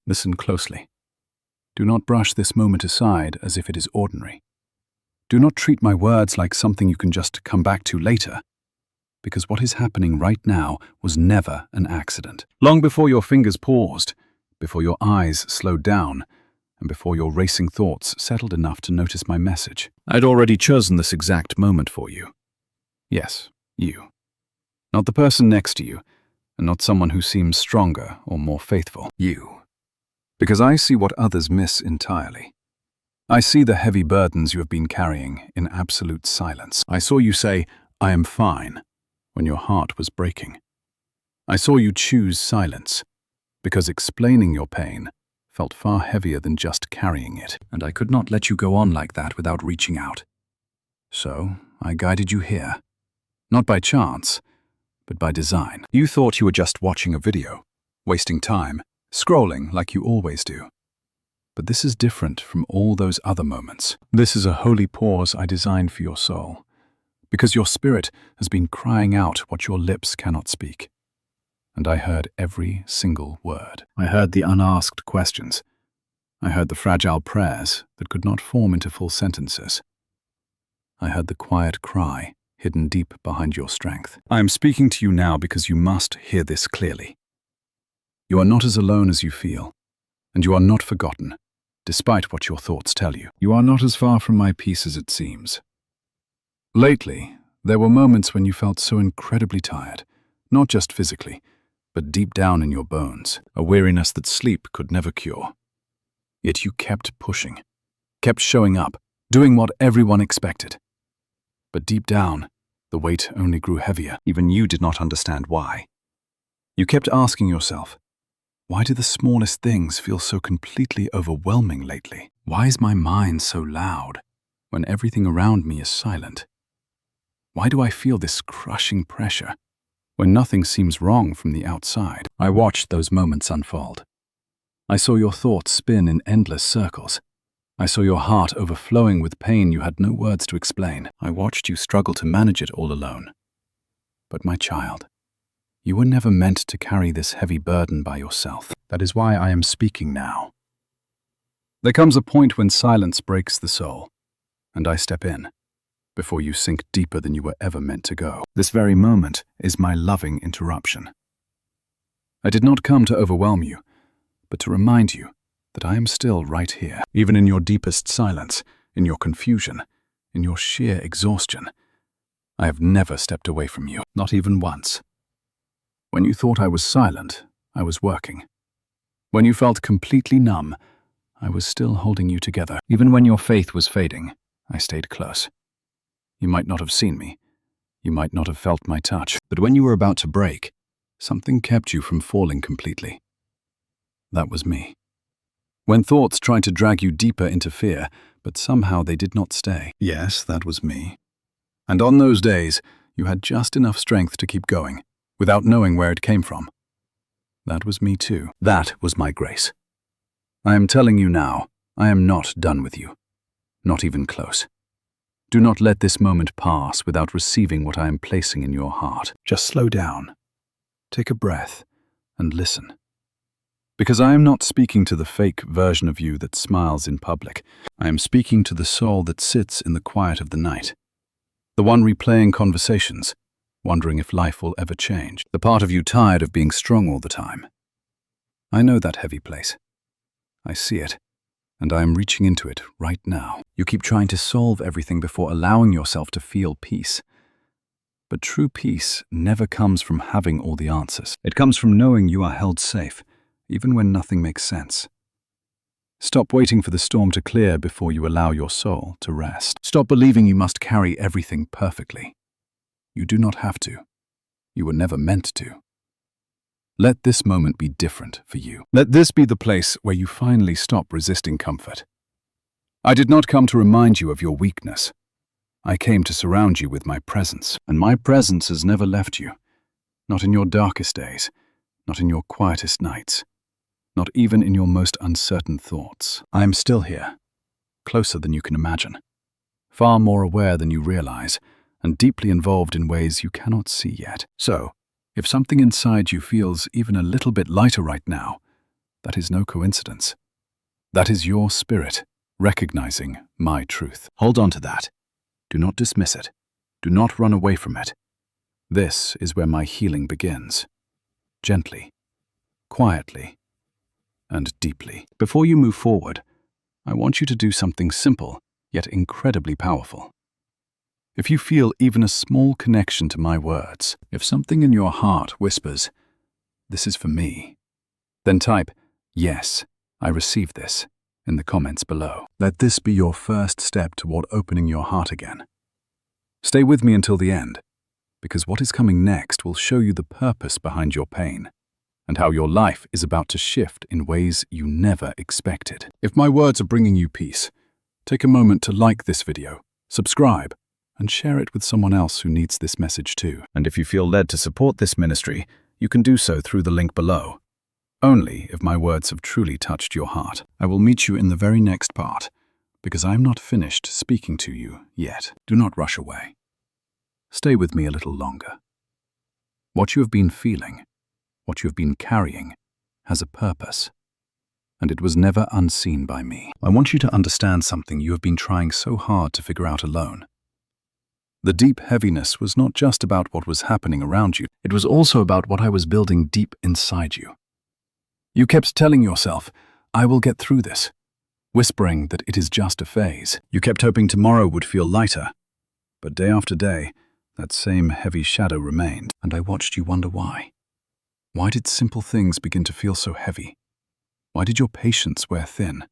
Listen closely. Do not brush this moment aside as if it is ordinary. Do not treat my words like something you can just come back to later, because what is happening right now was never an accident. Long before your fingers paused, before your eyes slowed down, and before your racing thoughts settled enough to notice my message, I'd already chosen this exact moment for you. Yes, you. Not the person next to you, and not someone who seems stronger or more faithful. You. Because I see what others miss entirely. I see the heavy burdens you have been carrying in absolute silence. I saw you say, "I am fine," when your heart was breaking. I saw you choose silence, because explaining your pain felt far heavier than just carrying it, and I could not let you go on like that without reaching out. So I guided you here, not by chance, but by design. You thought you were just watching a video, wasting time, scrolling like you always do. But this is different from all those other moments. This is a holy pause I designed for your soul, because your spirit has been crying out what your lips cannot speak. And I heard every single word. I heard the unasked questions. I heard the fragile prayers that could not form into full sentences. I heard the quiet cry hidden deep behind your strength. I am speaking to you now because you must hear this clearly. You are not as alone as you feel, and you are not forgotten, despite what your thoughts tell you. You are not as far from my peace as it seems. Lately, there were moments when you felt so incredibly tired, not just physically, but deep down in your bones, a weariness that sleep could never cure. Yet you kept pushing, kept showing up, doing what everyone expected. But deep down, the weight only grew heavier. Even you did not understand why. You kept asking yourself, why do the smallest things feel so completely overwhelming lately? Why is my mind so loud when everything around me is silent? Why do I feel this crushing pressure when nothing seems wrong from the outside? I watched those moments unfold. I saw your thoughts spin in endless circles. I saw your heart overflowing with pain you had no words to explain. I watched you struggle to manage it all alone. But my child, you were never meant to carry this heavy burden by yourself. That is why I am speaking now. There comes a point when silence breaks the soul, and I step in, before you sink deeper than you were ever meant to go. This very moment is my loving interruption. I did not come to overwhelm you, but to remind you that I am still right here. Even in your deepest silence, in your confusion, in your sheer exhaustion, I have never stepped away from you, not even once. When you thought I was silent, I was working. When you felt completely numb, I was still holding you together. Even when your faith was fading, I stayed close. You might not have seen me. You might not have felt my touch. But when you were about to break, something kept you from falling completely. That was me. When thoughts tried to drag you deeper into fear, but somehow they did not stay. Yes, that was me. And on those days, you had just enough strength to keep going, without knowing where it came from. That was me too. That was my grace. I am telling you now, I am not done with you. Not even close. Do not let this moment pass without receiving what I am placing in your heart. Just slow down. Take a breath and listen. Because I am not speaking to the fake version of you that smiles in public. I am speaking to the soul that sits in the quiet of the night. The one replaying conversations, wondering if life will ever change. The part of you tired of being strong all the time. I know that heavy place. I see it, and I am reaching into it right now. You keep trying to solve everything before allowing yourself to feel peace. But true peace never comes from having all the answers. It comes from knowing you are held safe, even when nothing makes sense. Stop waiting for the storm to clear before you allow your soul to rest. Stop believing you must carry everything perfectly. You do not have to. You were never meant to. Let this moment be different for you. Let this be the place where you finally stop resisting comfort. I did not come to remind you of your weakness. I came to surround you with my presence, and my presence has never left you. Not in your darkest days, not in your quietest nights. Not even in your most uncertain thoughts. I am still here, closer than you can imagine, far more aware than you realize, and deeply involved in ways you cannot see yet. So, if something inside you feels even a little bit lighter right now, That is no coincidence. That is your spirit recognizing my truth. Hold on to that. Do not dismiss it. Do not run away from it. This is where my healing begins. Gently, quietly, and deeply. Before you move forward, I want you to do something simple, yet incredibly powerful. If you feel even a small connection to my words, if something in your heart whispers, "This is for me," then type, "Yes, I receive this," in the comments below. Let this be your first step toward opening your heart again. Stay with me until the end, because what is coming next will show you the purpose behind your pain and how your life is about to shift in ways you never expected. If my words are bringing you peace, take a moment to like this video, subscribe, and share it with someone else who needs this message too. And if you feel led to support this ministry, you can do so through the link below. Only if my words have truly touched your heart. I will meet you in the very next part, because I am not finished speaking to you yet. Do not rush away. Stay with me a little longer. What you have been feeling, what you have been carrying, has a purpose, and it was never unseen by me. I want you to understand something you have been trying so hard to figure out alone. The deep heaviness was not just about what was happening around you, it was also about what I was building deep inside you. You kept telling yourself, "I will get through this," whispering that it is just a phase. You kept hoping tomorrow would feel lighter, but day after day, that same heavy shadow remained, and I watched you wonder why. Why did simple things begin to feel so heavy? Why did your patience wear thin?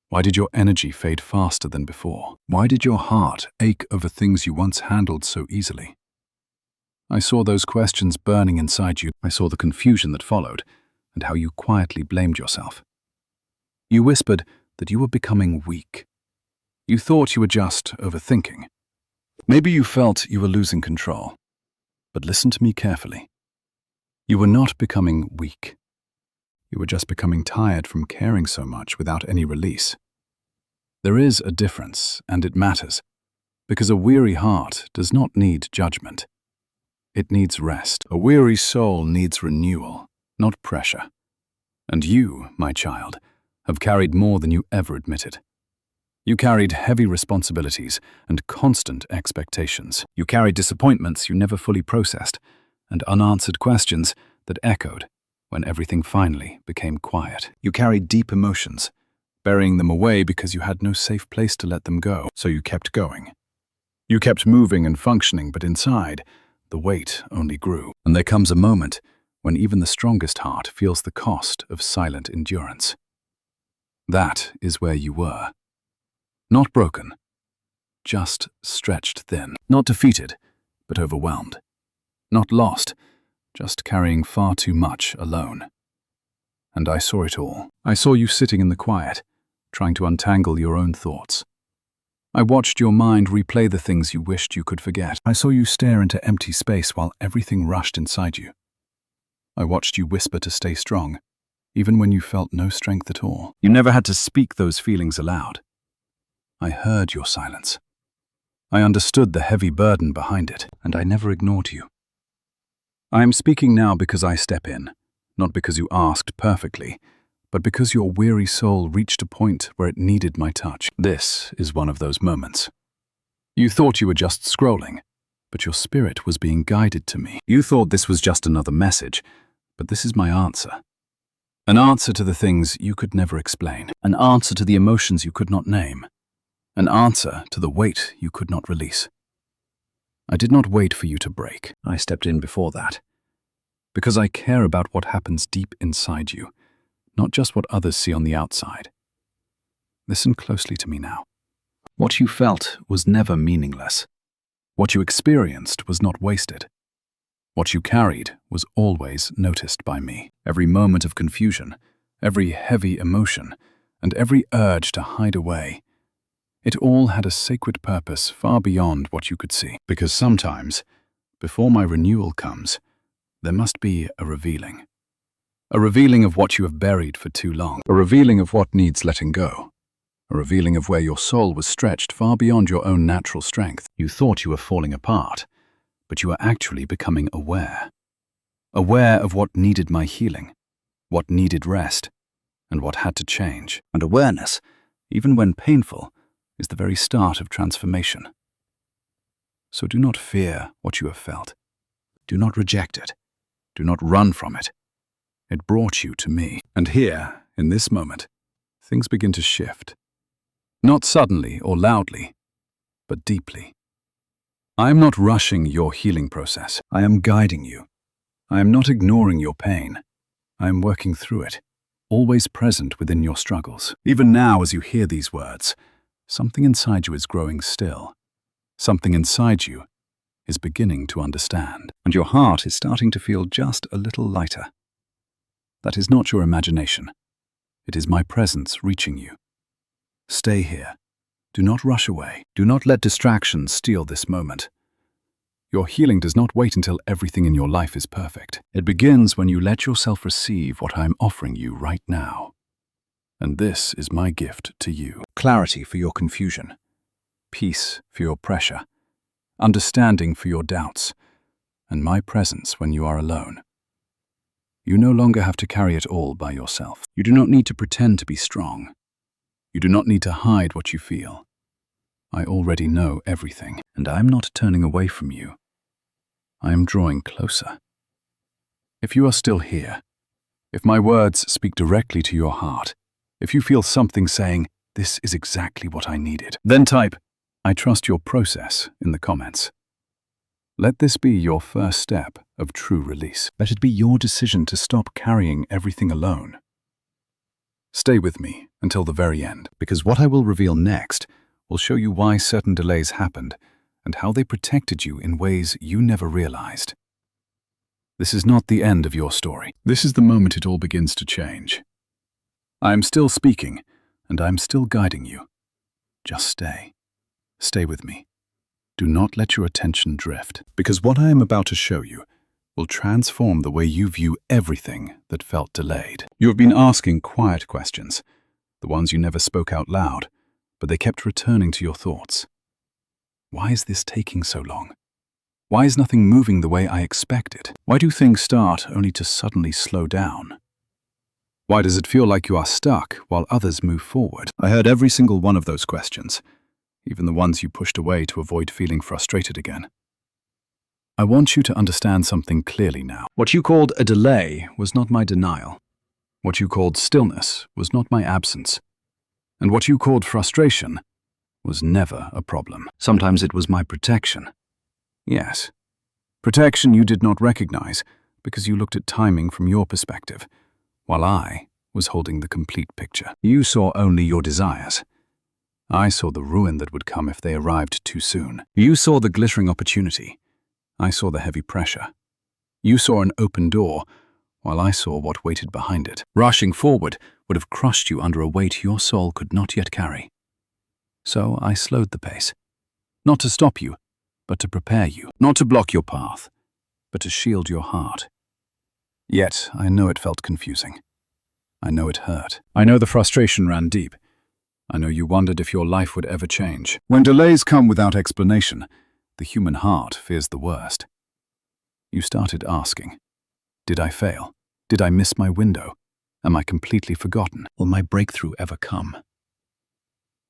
Why did your energy fade faster than before? Why did your heart ache over things you once handled so easily? I saw those questions burning inside you. I saw the confusion that followed, and how you quietly blamed yourself. You whispered that you were becoming weak. You thought you were just overthinking. Maybe you felt you were losing control. But listen to me carefully. You were not becoming weak. You were just becoming tired from caring so much without any release. There is a difference, and it matters, because a weary heart does not need judgment. It needs rest. A weary soul needs renewal, not pressure. And you, my child, have carried more than you ever admitted. You carried heavy responsibilities and constant expectations. You carried disappointments you never fully processed, and unanswered questions that echoed when everything finally became quiet. You carried deep emotions, burying them away because you had no safe place to let them go, so you kept going. You kept moving and functioning, but inside, the weight only grew. And there comes a moment when even the strongest heart feels the cost of silent endurance. That is where you were. Not broken, just stretched thin. Not defeated, but overwhelmed. Not lost, just carrying far too much alone. And I saw it all. I saw you sitting in the quiet, trying to untangle your own thoughts. I watched your mind replay the things you wished you could forget. I saw you stare into empty space while everything rushed inside you. I watched you whisper to stay strong, even when you felt no strength at all. You never had to speak those feelings aloud. I heard your silence. I understood the heavy burden behind it, and I never ignored you. I am speaking now because I step in, not because you asked perfectly, but because your weary soul reached a point where it needed my touch. This is one of those moments. You thought you were just scrolling, but your spirit was being guided to me. You thought this was just another message, but this is my answer. An answer to the things you could never explain. An answer to the emotions you could not name. An answer to the weight you could not release. I did not wait for you to break. I stepped in before that. Because I care about what happens deep inside you, not just what others see on the outside. Listen closely to me now. What you felt was never meaningless. What you experienced was not wasted. What you carried was always noticed by me. Every moment of confusion, every heavy emotion, and every urge to hide away. It all had a sacred purpose far beyond what you could see. Because sometimes, before my renewal comes, there must be a revealing. A revealing of what you have buried for too long. A revealing of what needs letting go. A revealing of where your soul was stretched far beyond your own natural strength. You thought you were falling apart, but you were actually becoming aware. Aware of what needed my healing, what needed rest, and what had to change. And awareness, even when painful, is the very start of transformation. So do not fear what you have felt. Do not reject it. Do not run from it. It brought you to me. And here, in this moment, things begin to shift. Not suddenly or loudly, but deeply. I am not rushing your healing process. I am guiding you. I am not ignoring your pain. I am working through it, always present within your struggles. Even now, as you hear these words, something inside you is growing still. Something inside you is beginning to understand, and your heart is starting to feel just a little lighter. That is not your imagination. It is my presence reaching you. Stay here. Do not rush away. Do not let distractions steal this moment. Your healing does not wait until everything in your life is perfect. It begins when you let yourself receive what I am offering you right now. And this is my gift to you. Clarity for your confusion. Peace for your pressure. Understanding for your doubts. And my presence when you are alone. You no longer have to carry it all by yourself. You do not need to pretend to be strong. You do not need to hide what you feel. I already know everything, and I am not turning away from you. I am drawing closer. If you are still here, if my words speak directly to your heart, if you feel something saying, "This is exactly what I needed," then type, "I trust your process" in the comments. Let this be your first step of true release. Let it be your decision to stop carrying everything alone. Stay with me until the very end, because what I will reveal next will show you why certain delays happened and how they protected you in ways you never realized. This is not the end of your story. This is the moment it all begins to change. I am still speaking, and I am still guiding you. Just stay. Stay with me. Do not let your attention drift, because what I am about to show you will transform the way you view everything that felt delayed. You have been asking quiet questions, the ones you never spoke out loud, but they kept returning to your thoughts. Why is this taking so long? Why is nothing moving the way I expected? Why do things start only to suddenly slow down? Why does it feel like you are stuck while others move forward? I heard every single one of those questions, even the ones you pushed away to avoid feeling frustrated again. I want you to understand something clearly now. What you called a delay was not my denial. What you called stillness was not my absence. And what you called frustration was never a problem. Sometimes it was my protection. Yes, protection you did not recognize because you looked at timing from your perspective, while I was holding the complete picture. You saw only your desires. I saw the ruin that would come if they arrived too soon. You saw the glittering opportunity. I saw the heavy pressure. You saw an open door, while I saw what waited behind it. Rushing forward would have crushed you under a weight your soul could not yet carry. So I slowed the pace. Not to stop you, but to prepare you. Not to block your path, but to shield your heart. Yet I know it felt confusing. I know it hurt. I know the frustration ran deep. I know you wondered if your life would ever change. When delays come without explanation, the human heart fears the worst. You started asking, did I fail? Did I miss my window? Am I completely forgotten? Will my breakthrough ever come?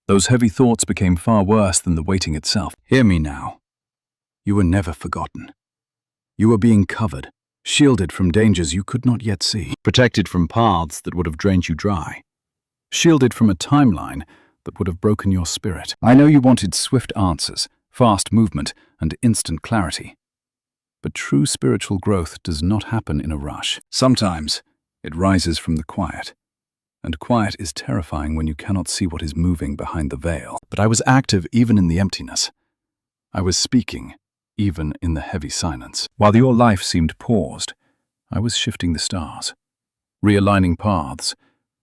Those heavy thoughts became far worse than the waiting itself. Hear me now. You were never forgotten. You were being covered, shielded from dangers you could not yet see, protected from paths that would have drained you dry, shielded from a timeline that would have broken your spirit. I know you wanted swift answers, fast movement, and instant clarity. But true spiritual growth does not happen in a rush. Sometimes it rises from the quiet. And quiet is terrifying when you cannot see what is moving behind the veil. But I was active even in the emptiness. I was speaking even in the heavy silence. While your life seemed paused, I was shifting the stars, realigning paths,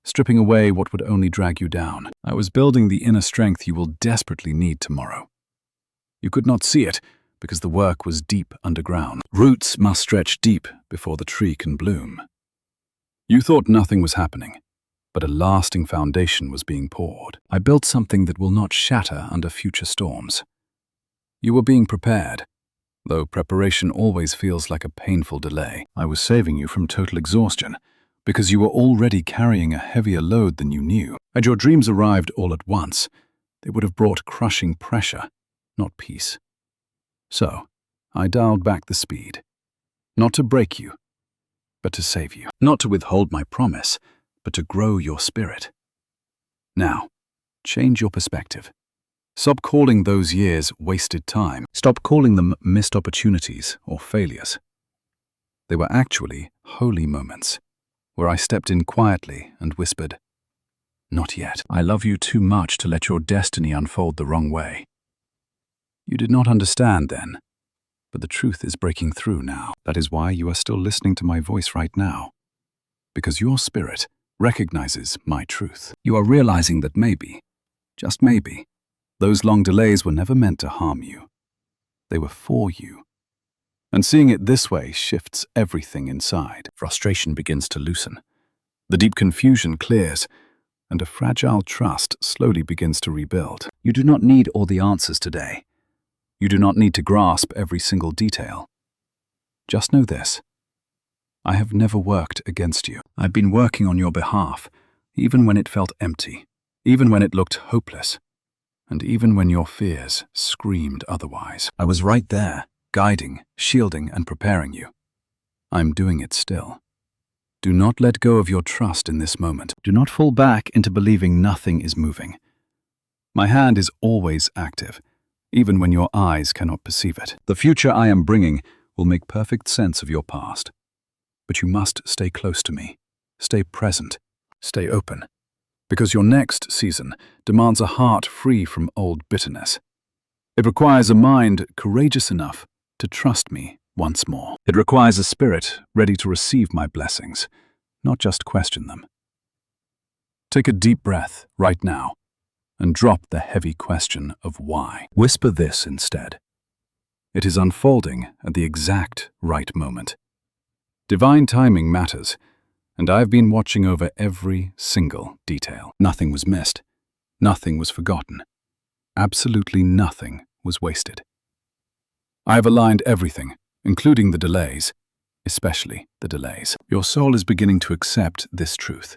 stripping away what would only drag you down. I was building the inner strength you will desperately need tomorrow. You could not see it because the work was deep underground. Roots must stretch deep before the tree can bloom. You thought nothing was happening, but a lasting foundation was being poured. I built something that will not shatter under future storms. You were being prepared, though preparation always feels like a painful delay. I was saving you from total exhaustion, because you were already carrying a heavier load than you knew. Had your dreams arrived all at once, they would have brought crushing pressure, not peace. So, I dialed back the speed. Not to break you, but to save you. Not to withhold my promise, but to grow your spirit. Now, change your perspective. Stop calling those years wasted time. Stop calling them missed opportunities or failures. They were actually holy moments, where I stepped in quietly and whispered, "Not yet. I love you too much to let your destiny unfold the wrong way." You did not understand then, but the truth is breaking through now. That is why you are still listening to my voice right now, because your spirit recognizes my truth. You are realizing that maybe, just maybe, those long delays were never meant to harm you. They were for you. And seeing it this way shifts everything inside. Frustration begins to loosen. The deep confusion clears, and a fragile trust slowly begins to rebuild. You do not need all the answers today. You do not need to grasp every single detail. Just know this. I have never worked against you. I've been working on your behalf, even when it felt empty, even when it looked hopeless, and even when your fears screamed otherwise. I was right there, guiding, shielding, and preparing you. I'm doing it still. Do not let go of your trust in this moment. Do not fall back into believing nothing is moving. My hand is always active, even when your eyes cannot perceive it. The future I am bringing will make perfect sense of your past. But you must stay close to me, stay present, stay open, because your next season demands a heart free from old bitterness. It requires a mind courageous enough to trust me once more. It requires a spirit ready to receive my blessings, not just question them. Take a deep breath right now and drop the heavy question of why. Whisper this instead. It is unfolding at the exact right moment. Divine timing matters, and I've been watching over every single detail. Nothing was missed. Nothing was forgotten. Absolutely nothing was wasted. I have aligned everything, including the delays, especially the delays. Your soul is beginning to accept this truth.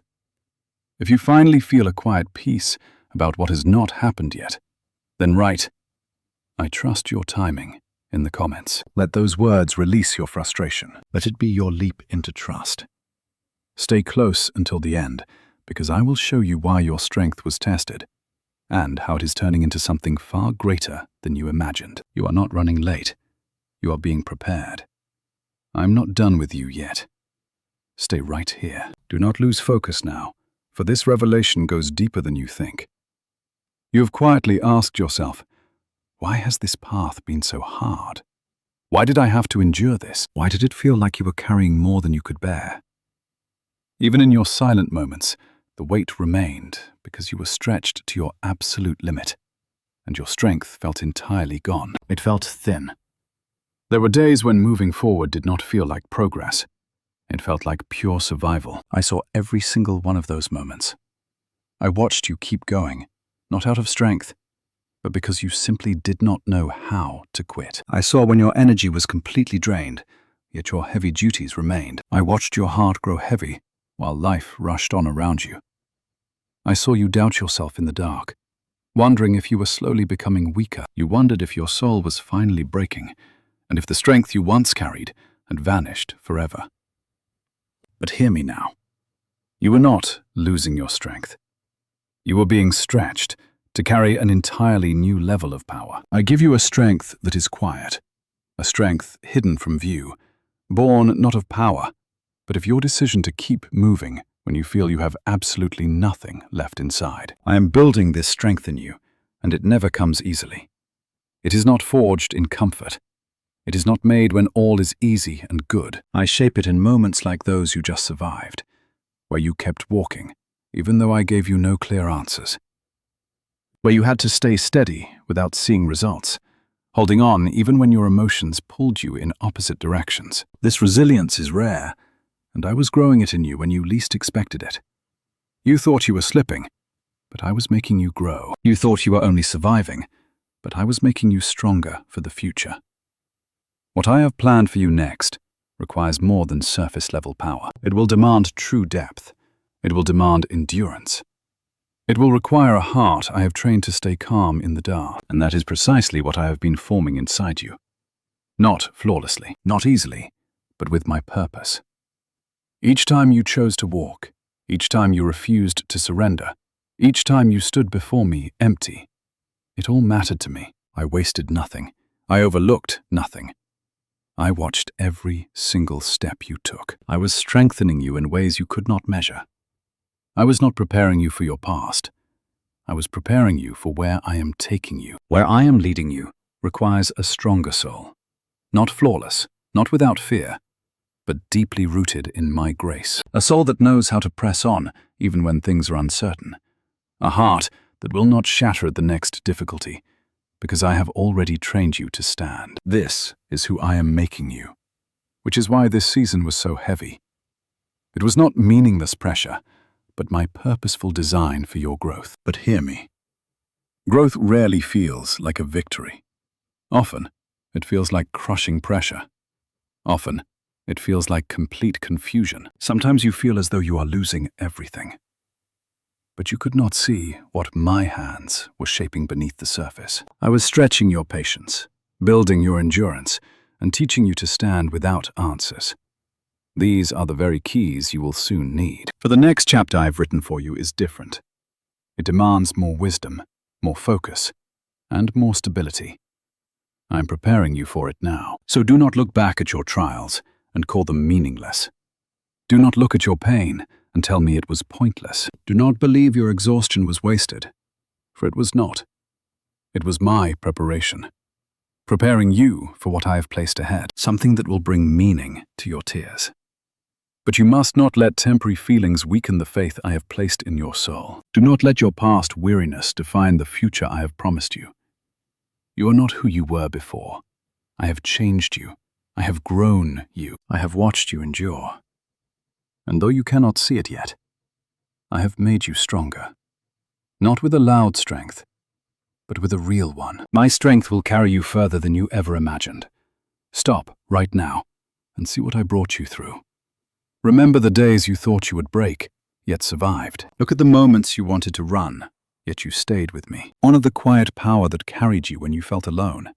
If you finally feel a quiet peace about what has not happened yet, then write, "I trust your timing," in the comments. Let those words release your frustration. Let it be your leap into trust. Stay close until the end, because I will show you why your strength was tested, and how it is turning into something far greater than you imagined. You are not running late. You are being prepared. I'm not done with you yet. Stay right here. Do not lose focus now, for this revelation goes deeper than you think. You have quietly asked yourself, why has this path been so hard? Why did I have to endure this? Why did it feel like you were carrying more than you could bear? Even in your silent moments, the weight remained because you were stretched to your absolute limit, and your strength felt entirely gone. It felt thin. There were days when moving forward did not feel like progress. It felt like pure survival. I saw every single one of those moments. I watched you keep going, not out of strength, but because you simply did not know how to quit. I saw when your energy was completely drained, yet your heavy duties remained. I watched your heart grow heavy while life rushed on around you. I saw you doubt yourself in the dark, wondering if you were slowly becoming weaker. You wondered if your soul was finally breaking, and if the strength you once carried had vanished forever. But hear me now. You were not losing your strength. You were being stretched to carry an entirely new level of power. I give you a strength that is quiet, a strength hidden from view, born not of power, but of your decision to keep moving when you feel you have absolutely nothing left inside. I am building this strength in you, and it never comes easily. It is not forged in comfort. It is not made when all is easy and good. I shape it in moments like those you just survived, where you kept walking, even though I gave you no clear answers. Where you had to stay steady without seeing results, holding on even when your emotions pulled you in opposite directions. This resilience is rare, and I was growing it in you when you least expected it. You thought you were slipping, but I was making you grow. You thought you were only surviving, but I was making you stronger for the future. What I have planned for you next requires more than surface-level power. It will demand true depth. It will demand endurance. It will require a heart I have trained to stay calm in the dark, and that is precisely what I have been forming inside you. Not flawlessly, not easily, but with my purpose. Each time you chose to walk, each time you refused to surrender, each time you stood before me empty, it all mattered to me. I wasted nothing. I overlooked nothing. I watched every single step you took. I was strengthening you in ways you could not measure. I was not preparing you for your past. I was preparing you for where I am taking you. Where I am leading you requires a stronger soul. Not flawless, not without fear, but deeply rooted in my grace. A soul that knows how to press on even when things are uncertain. A heart that will not shatter at the next difficulty, because I have already trained you to stand. This is who I am making you, which is why this season was so heavy. It was not meaningless pressure, but my purposeful design for your growth. But hear me. Growth rarely feels like a victory. Often, it feels like crushing pressure. Often, it feels like complete confusion. Sometimes you feel as though you are losing everything. But you could not see what my hands were shaping beneath the surface. I was stretching your patience, building your endurance, and teaching you to stand without answers. These are the very keys you will soon need. For the next chapter I've written for you is different. It demands more wisdom, more focus, and more stability. I'm preparing you for it now. So do not look back at your trials and call them meaningless. Do not look at your pain and tell me it was pointless. Do not believe your exhaustion was wasted, for it was not. It was my preparation, preparing you for what I have placed ahead, something that will bring meaning to your tears. But you must not let temporary feelings weaken the faith I have placed in your soul. Do not let your past weariness define the future I have promised you. You are not who you were before. I have changed you. I have grown you. I have watched you endure. And though you cannot see it yet, I have made you stronger. Not with a loud strength, but with a real one. My strength will carry you further than you ever imagined. Stop right now and see what I brought you through. Remember the days you thought you would break, yet survived. Look at the moments you wanted to run, yet you stayed with me. Honor the quiet power that carried you when you felt alone.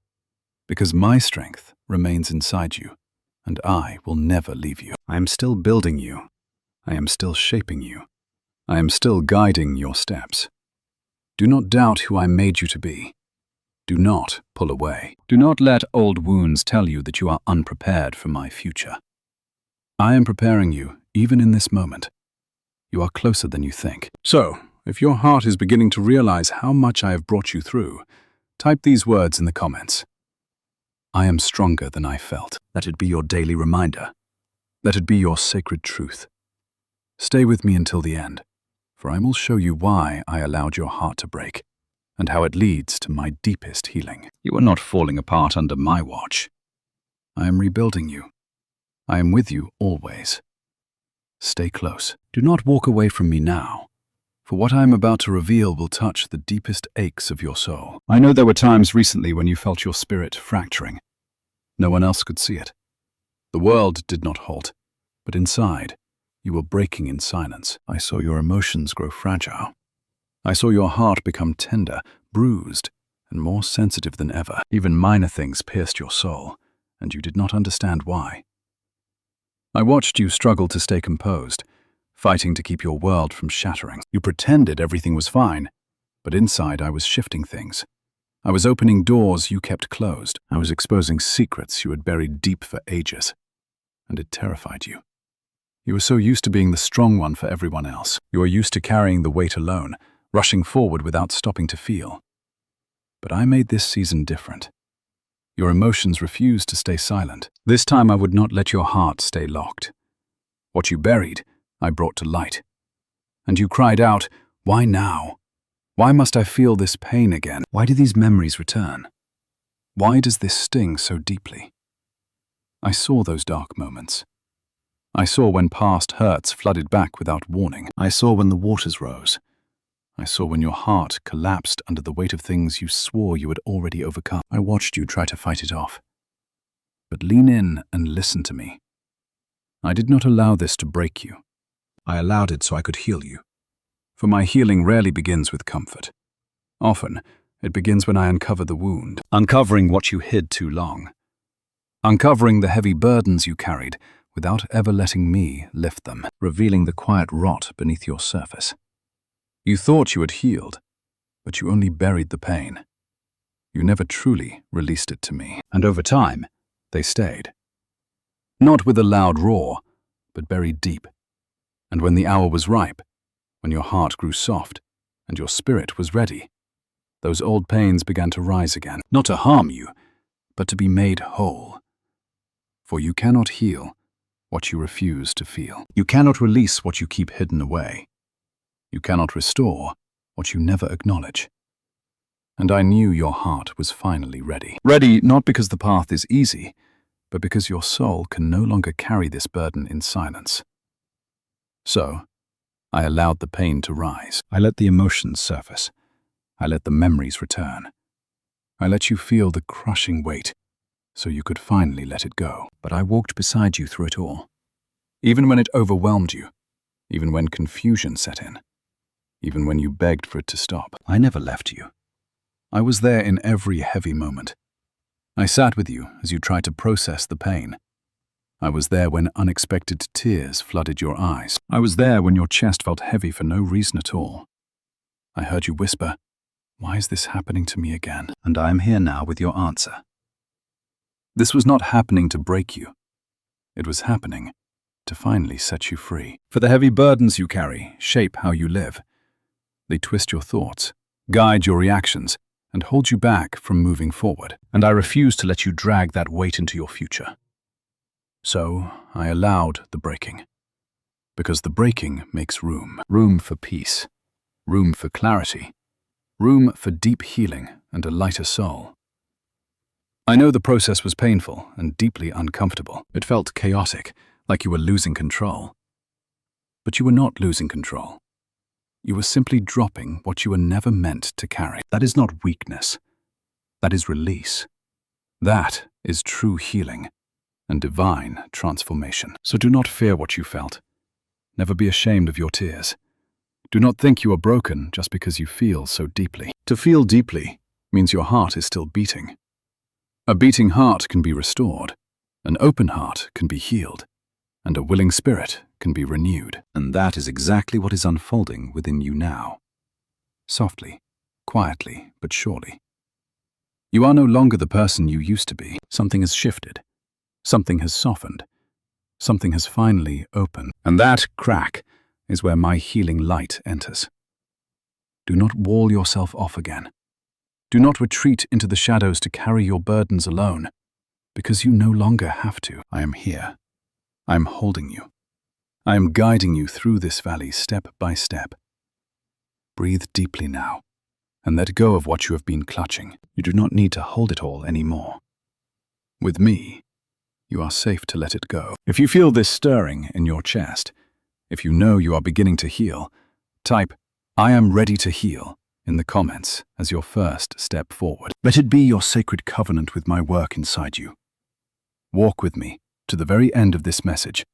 Because my strength remains inside you, and I will never leave you. I am still building you. I am still shaping you. I am still guiding your steps. Do not doubt who I made you to be. Do not pull away. Do not let old wounds tell you that you are unprepared for my future. I am preparing you, even in this moment. You are closer than you think. So, if your heart is beginning to realize how much I have brought you through, type these words in the comments. I am stronger than I felt. Let it be your daily reminder. Let it be your sacred truth. Stay with me until the end, for I will show you why I allowed your heart to break, and how it leads to my deepest healing. You are not falling apart under my watch. I am rebuilding you. I am with you always. Stay close. Do not walk away from me now, for what I am about to reveal will touch the deepest aches of your soul. I know there were times recently when you felt your spirit fracturing. No one else could see it. The world did not halt, but inside, you were breaking in silence. I saw your emotions grow fragile. I saw your heart become tender, bruised, and more sensitive than ever. Even minor things pierced your soul, and you did not understand why. I watched you struggle to stay composed, fighting to keep your world from shattering. You pretended everything was fine, but inside I was shifting things. I was opening doors you kept closed. I was exposing secrets you had buried deep for ages, and it terrified you. You were so used to being the strong one for everyone else. You were used to carrying the weight alone, rushing forward without stopping to feel. But I made this season different. Your emotions refused to stay silent. This time I would not let your heart stay locked. What you buried, I brought to light. And you cried out, "Why now? Why must I feel this pain again? Why do these memories return? Why does this sting so deeply?" I saw those dark moments. I saw when past hurts flooded back without warning. I saw when the waters rose. I saw when your heart collapsed under the weight of things you swore you had already overcome. I watched you try to fight it off. But lean in and listen to me. I did not allow this to break you. I allowed it so I could heal you. For my healing rarely begins with comfort. Often, it begins when I uncover the wound, uncovering what you hid too long, uncovering the heavy burdens you carried without ever letting me lift them, revealing the quiet rot beneath your surface. You thought you had healed, but you only buried the pain. You never truly released it to me, and over time, they stayed. Not with a loud roar, but buried deep. And when the hour was ripe, when your heart grew soft and your spirit was ready, those old pains began to rise again, not to harm you, but to be made whole. For you cannot heal what you refuse to feel. You cannot release what you keep hidden away. You cannot restore what you never acknowledge. And I knew your heart was finally ready. Ready not because the path is easy, but because your soul can no longer carry this burden in silence. So, I allowed the pain to rise. I let the emotions surface. I let the memories return. I let you feel the crushing weight, so you could finally let it go. But I walked beside you through it all. Even when it overwhelmed you, even when confusion set in, even when you begged for it to stop, I never left you. I was there in every heavy moment. I sat with you as you tried to process the pain. I was there when unexpected tears flooded your eyes. I was there when your chest felt heavy for no reason at all. I heard you whisper, "Why is this happening to me again?" And I am here now with your answer. This was not happening to break you. It was happening to finally set you free. For the heavy burdens you carry shape how you live. They twist your thoughts, guide your reactions, and hold you back from moving forward. And I refuse to let you drag that weight into your future. So I allowed the breaking. Because the breaking makes room. Room for peace. Room for clarity. Room for deep healing and a lighter soul. I know the process was painful and deeply uncomfortable. It felt chaotic, like you were losing control. But you were not losing control. You were simply dropping what you were never meant to carry. That is not weakness. That is release. That is true healing and divine transformation. So do not fear what you felt. Never be ashamed of your tears. Do not think you are broken just because you feel so deeply. To feel deeply means your heart is still beating. A beating heart can be restored, an open heart can be healed, and a willing spirit can be renewed. And that is exactly what is unfolding within you now. Softly, quietly, but surely. You are no longer the person you used to be. Something has shifted. Something has softened. Something has finally opened. And that crack is where my healing light enters. Do not wall yourself off again. Do not retreat into the shadows to carry your burdens alone, because you no longer have to. I am here. I am holding you. I am guiding you through this valley step by step. Breathe deeply now, and let go of what you have been clutching. You do not need to hold it all anymore. With me, you are safe to let it go. If you feel this stirring in your chest, if you know you are beginning to heal, type, "I am ready to heal," in the comments as your first step forward. Let it be your sacred covenant with my work inside you. Walk with me to the very end of this message,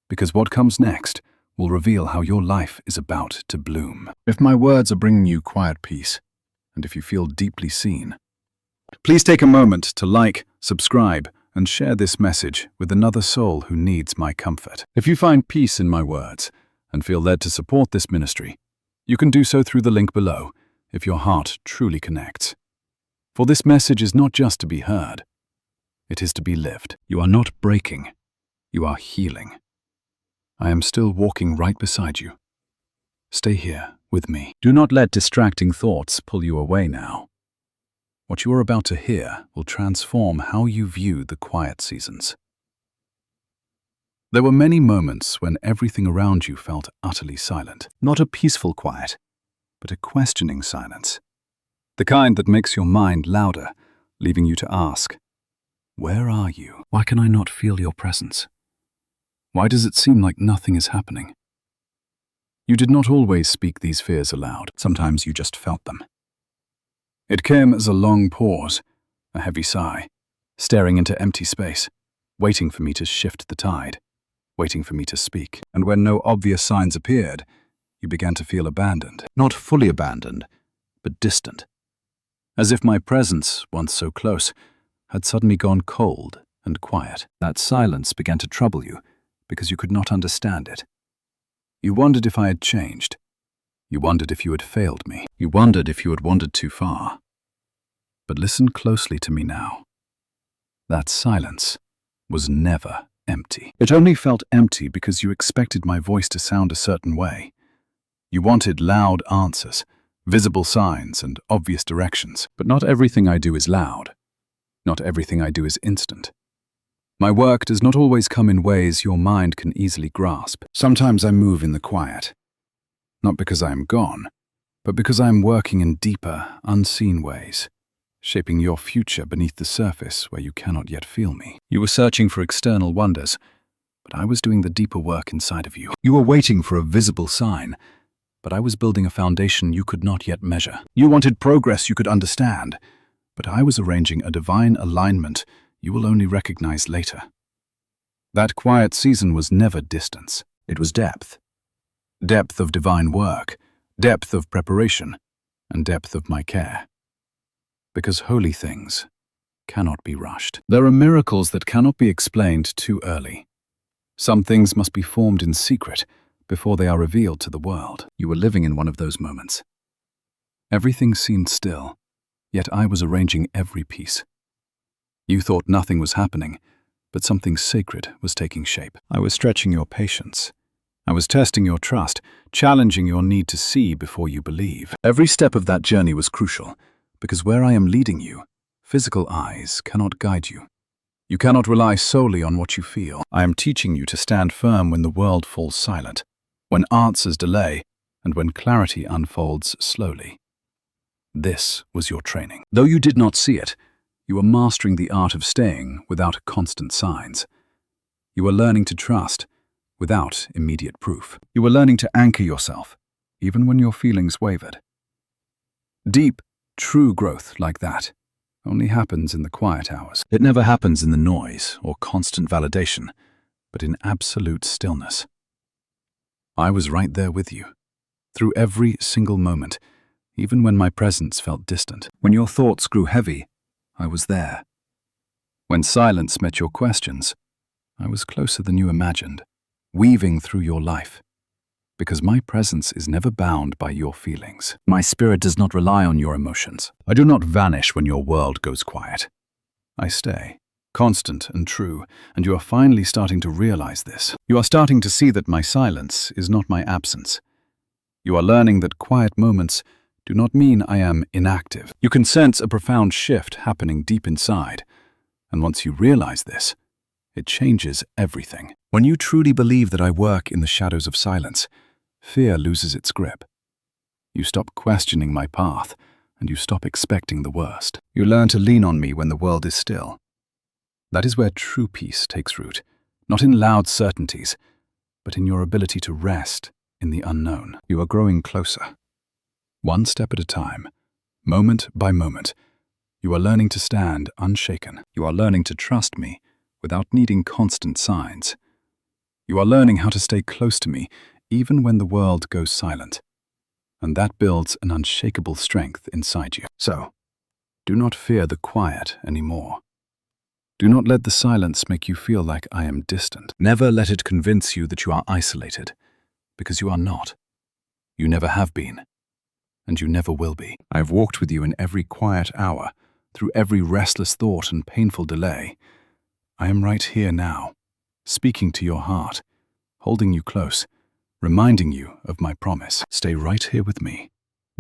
because what comes next will reveal how your life is about to bloom. If my words are bringing you quiet peace, and if you feel deeply seen, please take a moment to like, subscribe, and share this message with another soul who needs my comfort. If you find peace in my words and feel led to support this ministry, you can do so through the link below if your heart truly connects. For this message is not just to be heard, it is to be lived. You are not breaking, you are healing. I am still walking right beside you. Stay here with me. Do not let distracting thoughts pull you away now. What you are about to hear will transform how you view the quiet seasons. There were many moments when everything around you felt utterly silent. Not a peaceful quiet, but a questioning silence. The kind that makes your mind louder, leaving you to ask, "Where are you? Why can I not feel your presence? Why does it seem like nothing is happening?" You did not always speak these fears aloud. Sometimes you just felt them. It came as a long pause, a heavy sigh, staring into empty space, waiting for me to shift the tide. waiting for me to speak. And when no obvious signs appeared, you began to feel abandoned. Not fully abandoned, but distant. As if my presence, once so close, had suddenly gone cold and quiet. That silence began to trouble you because you could not understand it. You wondered if I had changed. You wondered if you had failed me. You wondered if you had wandered too far. But listen closely to me now. That silence was never empty. It only felt empty because you expected my voice to sound a certain way. You wanted loud answers, visible signs, and obvious directions. But not everything I do is loud. Not everything I do is instant. My work does not always come in ways your mind can easily grasp. Sometimes I move in the quiet. Not because I am gone, but because I am working in deeper, unseen ways, shaping your future beneath the surface where you cannot yet feel me. You were searching for external wonders, but I was doing the deeper work inside of you. You were waiting for a visible sign, but I was building a foundation you could not yet measure. You wanted progress you could understand, but I was arranging a divine alignment you will only recognize later. That quiet season was never distance. It was depth. Depth of divine work, depth of preparation, and depth of my care. Because holy things cannot be rushed. There are miracles that cannot be explained too early. Some things must be formed in secret before they are revealed to the world. You were living in one of those moments. Everything seemed still, yet I was arranging every piece. You thought nothing was happening, but something sacred was taking shape. I was stretching your patience. I was testing your trust, challenging your need to see before you believe. Every step of that journey was crucial, because where I am leading you, physical eyes cannot guide you. You cannot rely solely on what you feel. I am teaching you to stand firm when the world falls silent, when answers delay, and when clarity unfolds slowly. This was your training. Though you did not see it, you were mastering the art of staying without constant signs. You were learning to trust without immediate proof. You were learning to anchor yourself, even when your feelings wavered. Deep, true growth like that only happens in the quiet hours. It never happens in the noise or constant validation, but in absolute stillness. I was right there with you, through every single moment, even when my presence felt distant. When your thoughts grew heavy, I was there. When silence met your questions, I was closer than you imagined, weaving through your life. Because my presence is never bound by your feelings. My spirit does not rely on your emotions. I do not vanish when your world goes quiet. I stay, constant and true, and you are finally starting to realize this. You are starting to see that my silence is not my absence. You are learning that quiet moments do not mean I am inactive. You can sense a profound shift happening deep inside, and once you realize this, it changes everything. When you truly believe that I work in the shadows of silence, fear loses its grip. You stop questioning my path, and you stop expecting the worst. You learn to lean on me when the world is still. That is where true peace takes root, not in loud certainties, but in your ability to rest in the unknown. You are growing closer. One step at a time, moment by moment, you are learning to stand unshaken. You are learning to trust me without needing constant signs. You are learning how to stay close to me even when the world goes silent. And that builds an unshakable strength inside you. So, do not fear the quiet anymore. Do not let the silence make you feel like I am distant. Never let it convince you that you are isolated, because you are not. You never have been. And you never will be. I have walked with you in every quiet hour, through every restless thought and painful delay. I am right here now, speaking to your heart, holding you close, reminding you of my promise. Stay right here with me.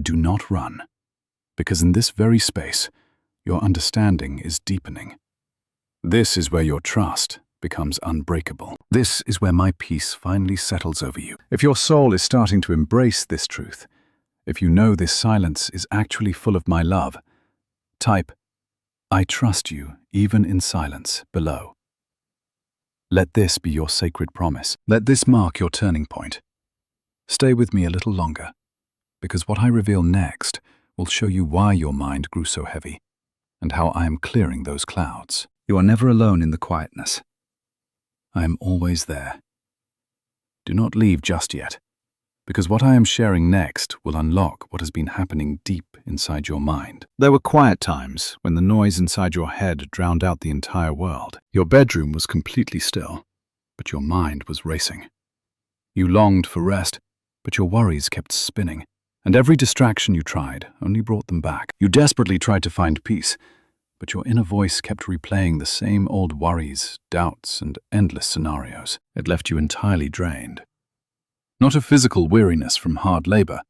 Do not run, because in this very space, your understanding is deepening. This is where your trust becomes unbreakable. This is where my peace finally settles over you. If your soul is starting to embrace this truth, if you know this silence is actually full of my love, type, "I trust you even in silence," below. Let this be your sacred promise. Let this mark your turning point. Stay with me a little longer, because what I reveal next will show you why your mind grew so heavy, and how I am clearing those clouds. You are never alone in the quietness. I am always there, Do not leave just yet, because what I am sharing next will unlock what has been happening deep inside your mind. There were quiet times when the noise inside your head drowned out the entire world. Your bedroom was completely still, but your mind was racing. You longed for rest, but your worries kept spinning, and every distraction you tried only brought them back. You desperately tried to find peace, but your inner voice kept replaying the same old worries, doubts, and endless scenarios. It left you entirely drained. Not a physical weariness from hard labor,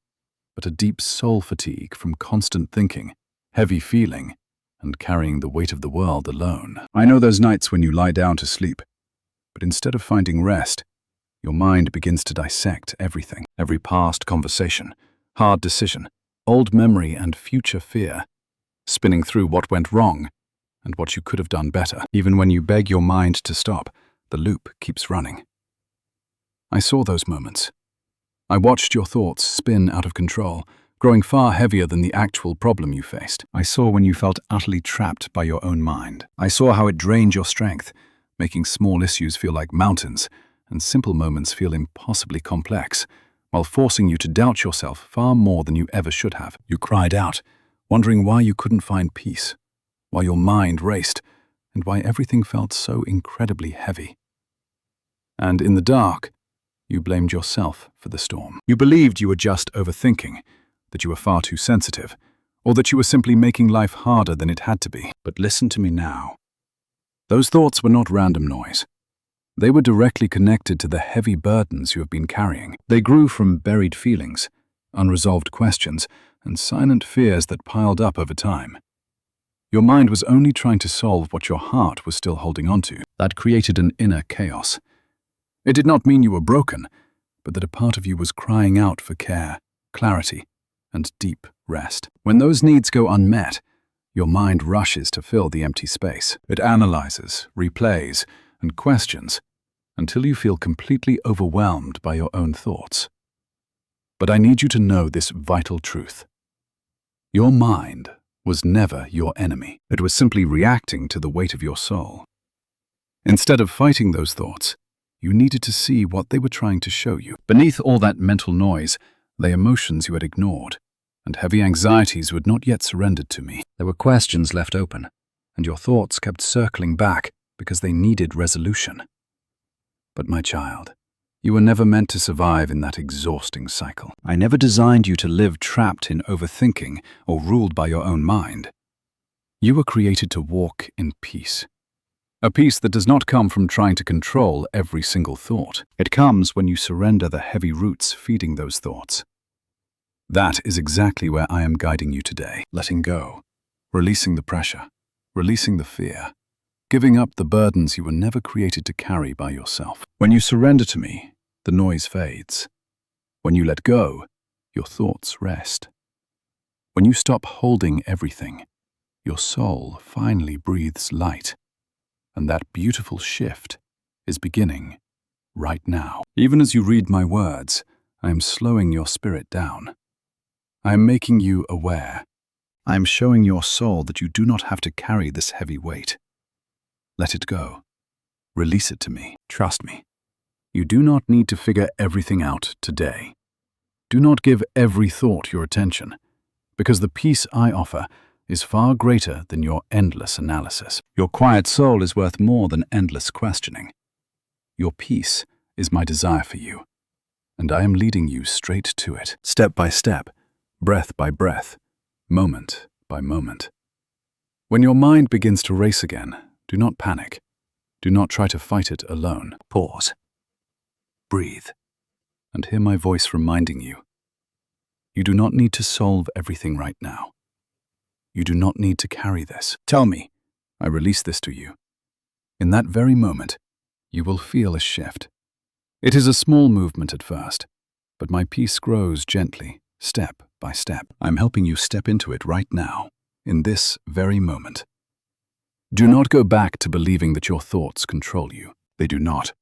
but a deep soul fatigue from constant thinking, heavy feeling, and carrying the weight of the world alone. I know those nights when you lie down to sleep, but instead of finding rest, your mind begins to dissect everything. Every past conversation, hard decision, old memory, and future fear, spinning through what went wrong and what you could have done better. Even when you beg your mind to stop, the loop keeps running. I saw those moments. I watched your thoughts spin out of control, growing far heavier than the actual problem you faced. I saw when you felt utterly trapped by your own mind. I saw how it drained your strength, making small issues feel like mountains and simple moments feel impossibly complex, while forcing you to doubt yourself far more than you ever should have. You cried out, wondering why you couldn't find peace, why your mind raced, and why everything felt so incredibly heavy. And in the dark, you blamed yourself for the storm. You believed you were just overthinking, that you were far too sensitive, or that you were simply making life harder than it had to be. But listen to me now. Those thoughts were not random noise. They were directly connected to the heavy burdens you have been carrying. They grew from buried feelings, unresolved questions, and silent fears that piled up over time. Your mind was only trying to solve what your heart was still holding on to. That created an inner chaos. It did not mean you were broken, but that a part of you was crying out for care, clarity, and deep rest. When those needs go unmet, your mind rushes to fill the empty space. It analyzes, replays, and questions until you feel completely overwhelmed by your own thoughts. But I need you to know this vital truth. Your mind was never your enemy. It was simply reacting to the weight of your soul. Instead of fighting those thoughts, you needed to see what they were trying to show you. Beneath all that mental noise lay emotions you had ignored, and heavy anxieties you had not yet surrendered to me. There were questions left open, and your thoughts kept circling back because they needed resolution. But my child, you were never meant to survive in that exhausting cycle. I never designed you to live trapped in overthinking or ruled by your own mind. You were created to walk in peace. A peace that does not come from trying to control every single thought. It comes when you surrender the heavy roots feeding those thoughts. That is exactly where I am guiding you today. Letting go, releasing the pressure, releasing the fear, giving up the burdens you were never created to carry by yourself. When you surrender to me, the noise fades. When you let go, your thoughts rest. When you stop holding everything, your soul finally breathes light. And that beautiful shift is beginning right now. Even as you read my words, I am slowing your spirit down. I am making you aware. I am showing your soul that you do not have to carry this heavy weight. Let it go. Release it to me. Trust me. You do not need to figure everything out today. Do not give every thought your attention, because the peace I offer is far greater than your endless analysis. Your quiet soul is worth more than endless questioning. Your peace is my desire for you, and I am leading you straight to it, step by step, breath by breath, moment by moment. When your mind begins to race again, do not panic. Do not try to fight it alone. Pause. Breathe, and hear my voice reminding you. You do not need to solve everything right now. You do not need to carry this. Tell me, I release this to you. In that very moment, you will feel a shift. It is a small movement at first, but my peace grows gently, step by step. I'm helping you step into it right now, in this very moment. Do not go back to believing that your thoughts control you. They do not.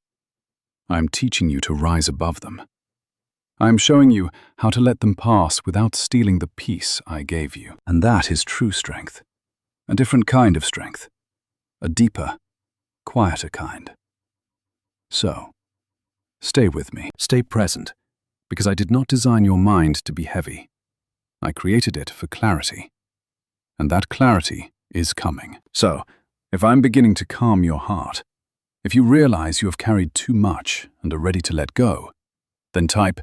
I am teaching you to rise above them. I am showing you how to let them pass without stealing the peace I gave you. And that is true strength. A different kind of strength. A deeper, quieter kind. So, Stay with me. Stay present, because I did not design your mind to be heavy. I created it for clarity. And that clarity is coming. So, if I'm beginning to calm your heart, if you realize you have carried too much and are ready to let go, then type,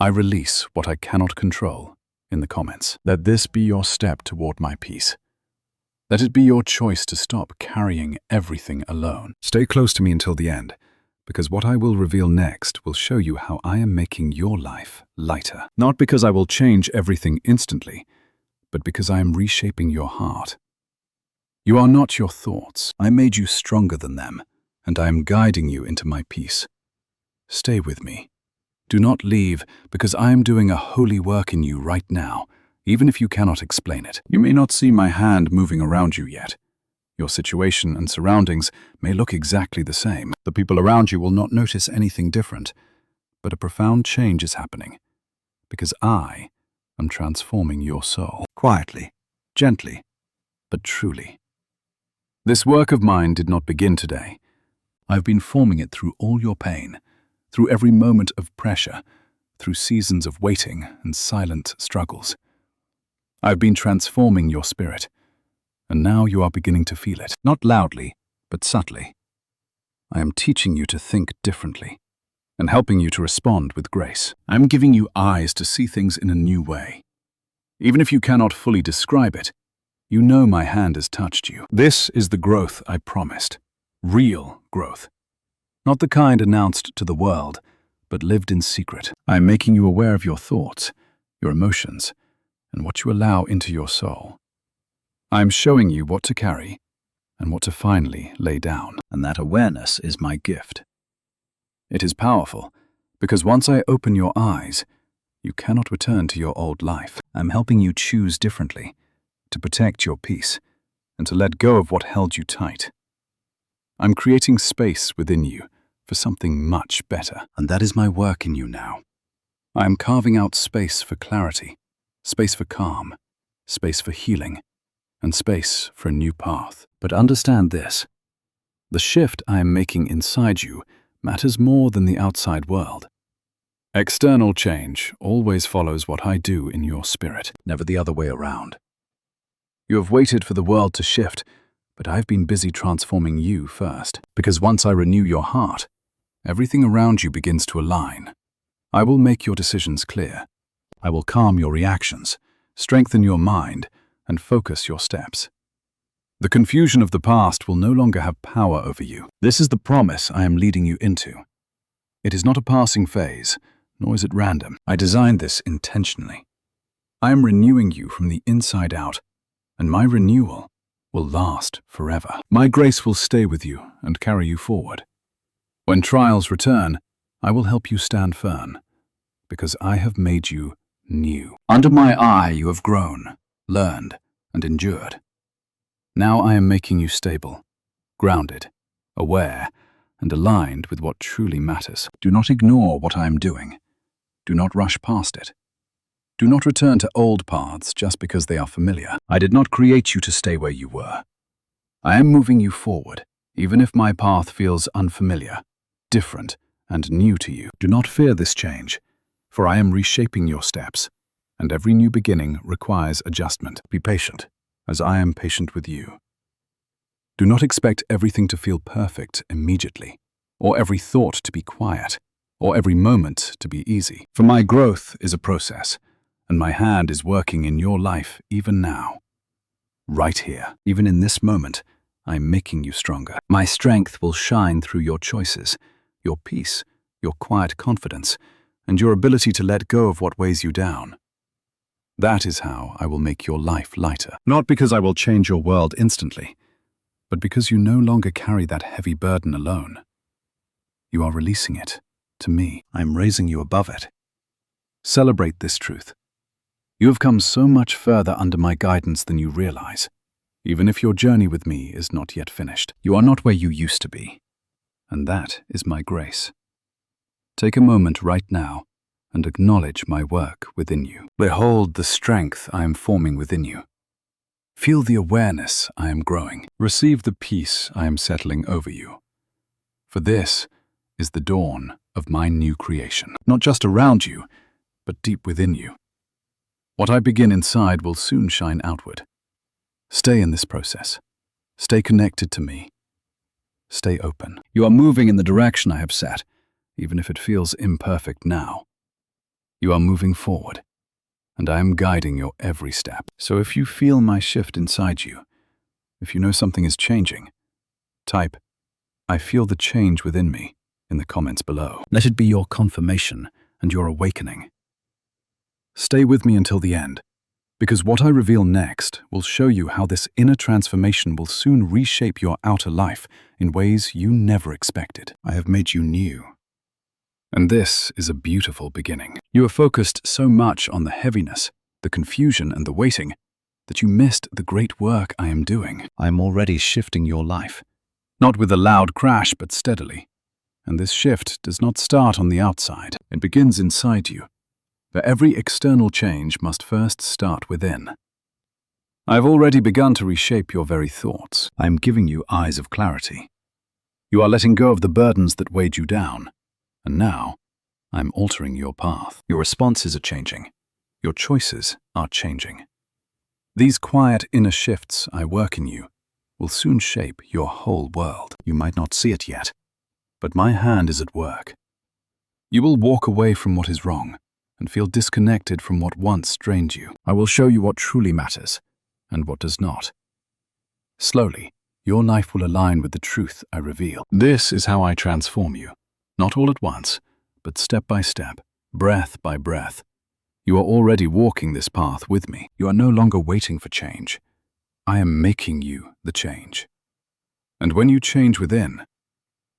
"I release what I cannot control," in the comments. Let this be your step toward my peace. Let it be your choice to stop carrying everything alone. Stay close to me until the end, because what I will reveal next will show you how I am making your life lighter. Not because I will change everything instantly, but because I am reshaping your heart. You are not your thoughts. I made you stronger than them, and I am guiding you into my peace. Stay with me. Do not leave, because I am doing a holy work in you right now, even if you cannot explain it. You may not see my hand moving around you yet. Your situation and surroundings may look exactly the same. The people around you will not notice anything different, but a profound change is happening, because I am transforming your soul. Quietly, gently, but truly. This work of mine did not begin today. I've been forming it through all your pain, through every moment of pressure, through seasons of waiting and silent struggles. I've been transforming your spirit, and now you are beginning to feel it, not loudly, but subtly. I am teaching you to think differently, and helping you to respond with grace. I am giving you eyes to see things in a new way. Even if you cannot fully describe it, you know my hand has touched you. This is the growth I promised. Real growth. Not the kind announced to the world, but lived in secret. I am making you aware of your thoughts, your emotions, and what you allow into your soul. I am showing you what to carry and what to finally lay down. And that awareness is my gift. It is powerful, because once I open your eyes, you cannot return to your old life. I'm helping you choose differently, to protect your peace, and to let go of what held you tight. I'm creating space within you for something much better, and that is my work in you now. I am carving out space for clarity, space for calm, space for healing, and space for a new path. But understand this: the shift I am making inside you matters more than the outside world. External change always follows what I do in your spirit, never the other way around. You have waited for the world to shift, but I've been busy transforming you first, because once I renew your heart, everything around you begins to align. I will make your decisions clear. I will calm your reactions, strengthen your mind, and focus your steps. The confusion of the past will no longer have power over you. This is the promise I am leading you into. It is not a passing phase, nor is it random. I designed this intentionally. I am renewing you from the inside out, and my renewal will last forever. My grace will stay with you and carry you forward. When trials return, I will help you stand firm, because I have made you new. Under my eye you have grown, learned, and endured. Now I am making you stable, grounded, aware, and aligned with what truly matters. Do not ignore what I am doing. Do not rush past it. Do not return to old paths just because they are familiar. I did not create you to stay where you were. I am moving you forward, even if my path feels unfamiliar, different, and new to you. Do not fear this change, for I am reshaping your steps, and every new beginning requires adjustment. Be patient, as I am patient with you. Do not expect everything to feel perfect immediately, or every thought to be quiet, or every moment to be easy. For my growth is a process, and my hand is working in your life even now. Right here, even in this moment, I am making you stronger. My strength will shine through your choices, your peace, your quiet confidence, and your ability to let go of what weighs you down. That is how I will make your life lighter. Not because I will change your world instantly, but because you no longer carry that heavy burden alone. You are releasing it to me. I am raising you above it. Celebrate this truth. You have come so much further under my guidance than you realize, even if your journey with me is not yet finished. You are not where you used to be, and that is my grace. Take a moment right now and acknowledge my work within you. Behold the strength I am forming within you. Feel the awareness I am growing. Receive the peace I am settling over you. For this is the dawn of my new creation. Not just around you, but deep within you. What I begin inside will soon shine outward. Stay in this process. Stay connected to me. Stay open. You are moving in the direction I have set, even if it feels imperfect now. You are moving forward, and I am guiding your every step. So if you feel my shift inside you, if you know something is changing, type, "I feel the change within me," in the comments below. Let it be your confirmation and your awakening. Stay with me until the end, because what I reveal next will show you how this inner transformation will soon reshape your outer life in ways you never expected. I have made you new. And this is a beautiful beginning. You are focused so much on the heaviness, the confusion, and the waiting that you missed the great work I am doing. I am already shifting your life, not with a loud crash, but steadily. And this shift does not start on the outside. It begins inside you. For every external change must first start within. I have already begun to reshape your very thoughts. I am giving you eyes of clarity. You are letting go of the burdens that weighed you down. And now, I am altering your path. Your responses are changing. Your choices are changing. These quiet inner shifts I work in you will soon shape your whole world. You might not see it yet, but my hand is at work. You will walk away from what is wrong and feel disconnected from what once drained you. I will show you what truly matters and what does not. Slowly, your life will align with the truth I reveal. This is how I transform you. Not all at once, but step by step, breath by breath. You are already walking this path with me. You are no longer waiting for change. I am making you the change. And when you change within,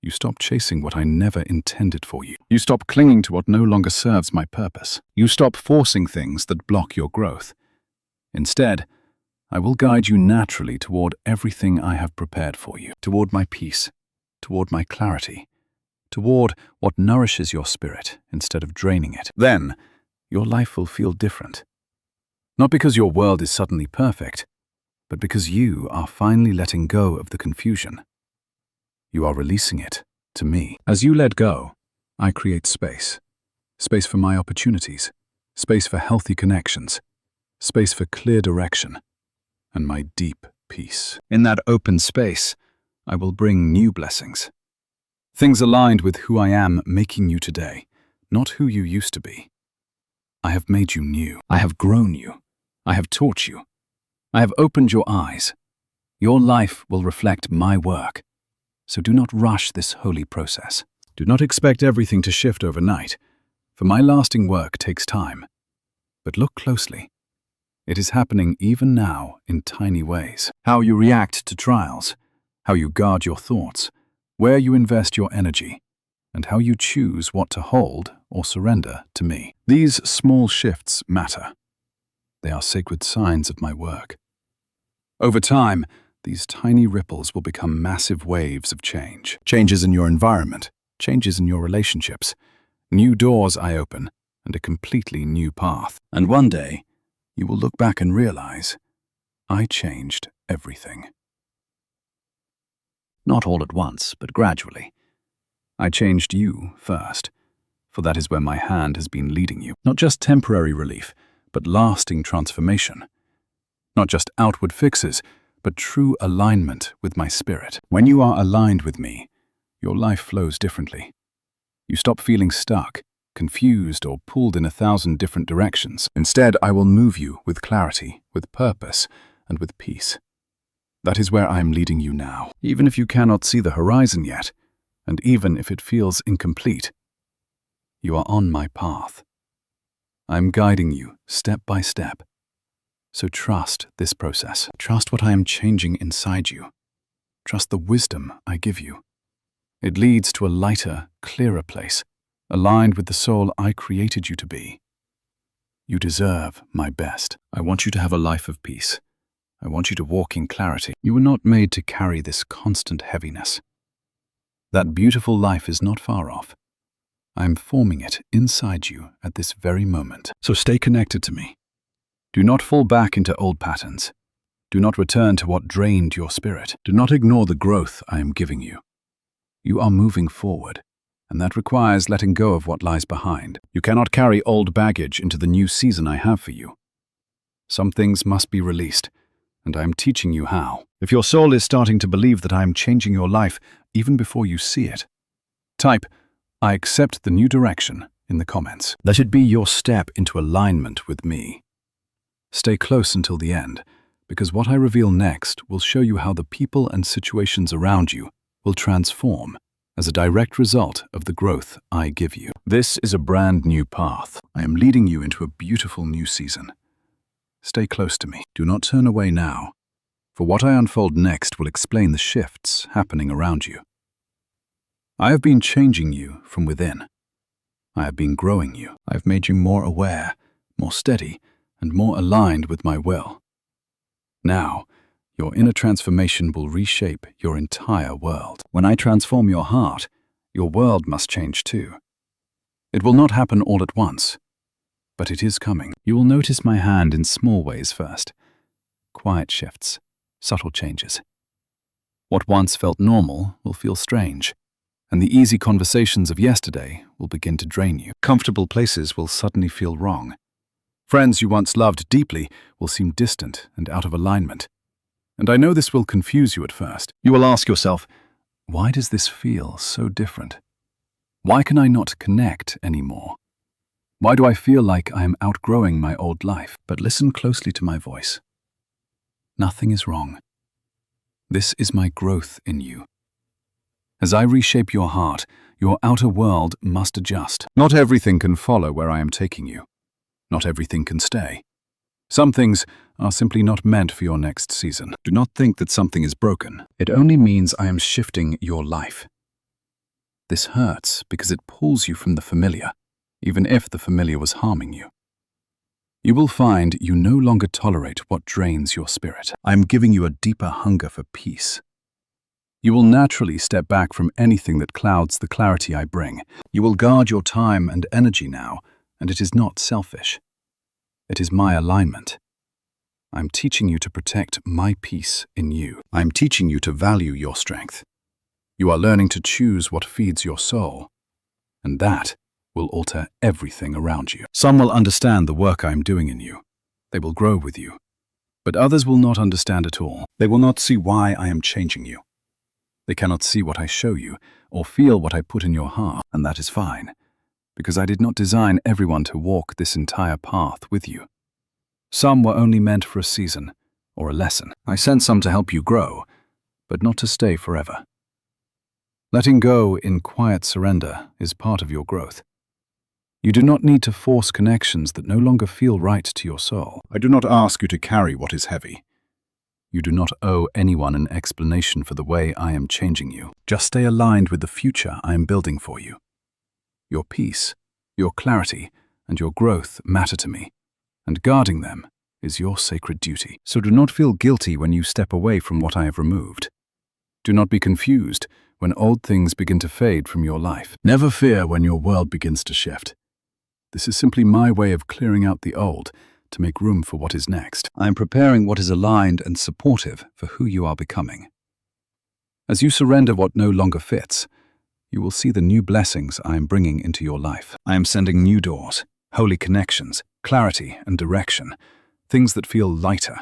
you stop chasing what I never intended for you. You stop clinging to what no longer serves my purpose. You stop forcing things that block your growth. Instead, I will guide you naturally toward everything I have prepared for you, toward my peace, toward my clarity, toward what nourishes your spirit instead of draining it. Then, your life will feel different. Not because your world is suddenly perfect, but because you are finally letting go of the confusion. You are releasing it to me. As you let go, I create space. Space for my opportunities, space for healthy connections, space for clear direction, and my deep peace. In that open space, I will bring new blessings. Things aligned with who I am making you today, not who you used to be. I have made you new. I have grown you. I have taught you. I have opened your eyes. Your life will reflect my work. So do not rush this holy process. Do not expect everything to shift overnight, for my lasting work takes time. But look closely. It is happening even now in tiny ways. How you react to trials, how you guard your thoughts, where you invest your energy, and how you choose what to hold or surrender to me. These small shifts matter. They are sacred signs of my work. Over time, these tiny ripples will become massive waves of change. Changes in your environment, changes in your relationships, new doors I open, and a completely new path. And one day, you will look back and realize, I changed everything. Not all at once, but gradually. I changed you first, for that is where my hand has been leading you. Not just temporary relief, but lasting transformation. Not just outward fixes, but true alignment with my spirit. When you are aligned with me, your life flows differently. You stop feeling stuck, confused, or pulled in 1,000 different directions. Instead, I will move you with clarity, with purpose, and with peace. That is where I am leading you now. Even if you cannot see the horizon yet, and even if it feels incomplete, you are on my path. I am guiding you step by step. So trust this process. Trust what I am changing inside you. Trust the wisdom I give you. It leads to a lighter, clearer place, aligned with the soul I created you to be. You deserve my best. I want you to have a life of peace. I want you to walk in clarity. You were not made to carry this constant heaviness. That beautiful life is not far off. I am forming it inside you at this very moment. So stay connected to me. Do not fall back into old patterns. Do not return to what drained your spirit. Do not ignore the growth I am giving you. You are moving forward, And that requires letting go of what lies behind. You cannot carry old baggage into the new season I have for you. Some things must be released, and I am teaching you how. If your soul is starting to believe that I am changing your life even before you see it, type, "I accept the new direction" in the comments. Let it be your step into alignment with me. Stay close until the end, because what I reveal next will show you how the people and situations around you will transform as a direct result of the growth I give you. This is a brand new path. I am leading you into a beautiful new season. Stay close to me. Do not turn away now, for what I unfold next will explain the shifts happening around you. I have been changing you from within. I have been growing you. I have made you more aware, more steady, and more aligned with my will. Now, your inner transformation will reshape your entire world. When I transform your heart, your world must change too. It will not happen all at once, but it is coming. You will notice my hand in small ways first. Quiet shifts, subtle changes. What once felt normal will feel strange, and the easy conversations of yesterday will begin to drain you. Comfortable places will suddenly feel wrong. Friends you once loved deeply will seem distant and out of alignment. And I know this will confuse you at first. You will ask yourself, why does this feel so different? Why can I not connect anymore? Why do I feel like I am outgrowing my old life? But listen closely to my voice. Nothing is wrong. This is my growth in you. As I reshape your heart, your outer world must adjust. Not everything can follow where I am taking you. Not everything can stay. Some things are simply not meant for your next season. Do not think that something is broken. It only means I am shifting your life. This hurts because it pulls you from the familiar, even if the familiar was harming you. You will find you no longer tolerate what drains your spirit. I am giving you a deeper hunger for peace. You will naturally step back from anything that clouds the clarity I bring. You will guard your time and energy now, and it is not selfish. It is my alignment. I am teaching you to protect my peace in you. I am teaching you to value your strength. You are learning to choose what feeds your soul, and that will alter everything around you. Some will understand the work I am doing in you. They will grow with you. But others will not understand at all. They will not see why I am changing you. They cannot see what I show you or feel what I put in your heart, and that is fine, because I did not design everyone to walk this entire path with you. Some were only meant for a season or a lesson. I sent some to help you grow, but not to stay forever. Letting go in quiet surrender is part of your growth. You do not need to force connections that no longer feel right to your soul. I do not ask you to carry what is heavy. You do not owe anyone an explanation for the way I am changing you. Just stay aligned with the future I am building for you. Your peace, your clarity, and your growth matter to me, and guarding them is your sacred duty. So do not feel guilty when you step away from what I have removed. Do not be confused when old things begin to fade from your life. Never fear when your world begins to shift. This is simply my way of clearing out the old to make room for what is next. I am preparing what is aligned and supportive for who you are becoming. As you surrender what no longer fits, you will see the new blessings I am bringing into your life. I am sending new doors, holy connections, clarity and direction, things that feel lighter,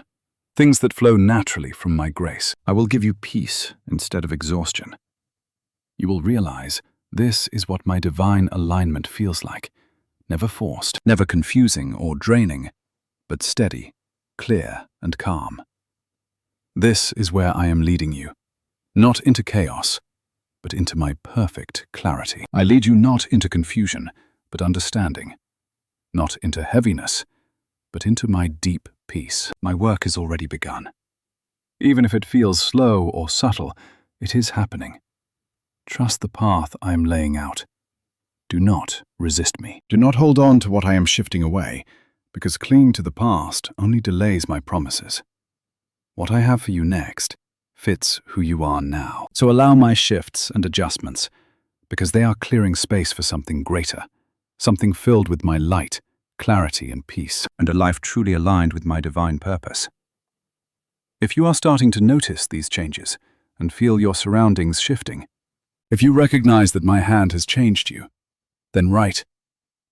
things that flow naturally from my grace. I will give you peace instead of exhaustion. You will realize this is what my divine alignment feels like. Never forced, never confusing or draining, but steady, clear, and calm. This is where I am leading you, not into chaos, but into my perfect clarity. I lead you not into confusion, but understanding, not into heaviness, but into my deep peace. My work has already begun. Even if it feels slow or subtle, it is happening. Trust the path I am laying out. Do not resist me. Do not hold on to what I am shifting away, because clinging to the past only delays my promises. What I have for you next fits who you are now. So allow my shifts and adjustments, because they are clearing space for something greater, something filled with my light, clarity, and peace, and a life truly aligned with my divine purpose. If you are starting to notice these changes and feel your surroundings shifting, If you recognize that my hand has changed you, then write,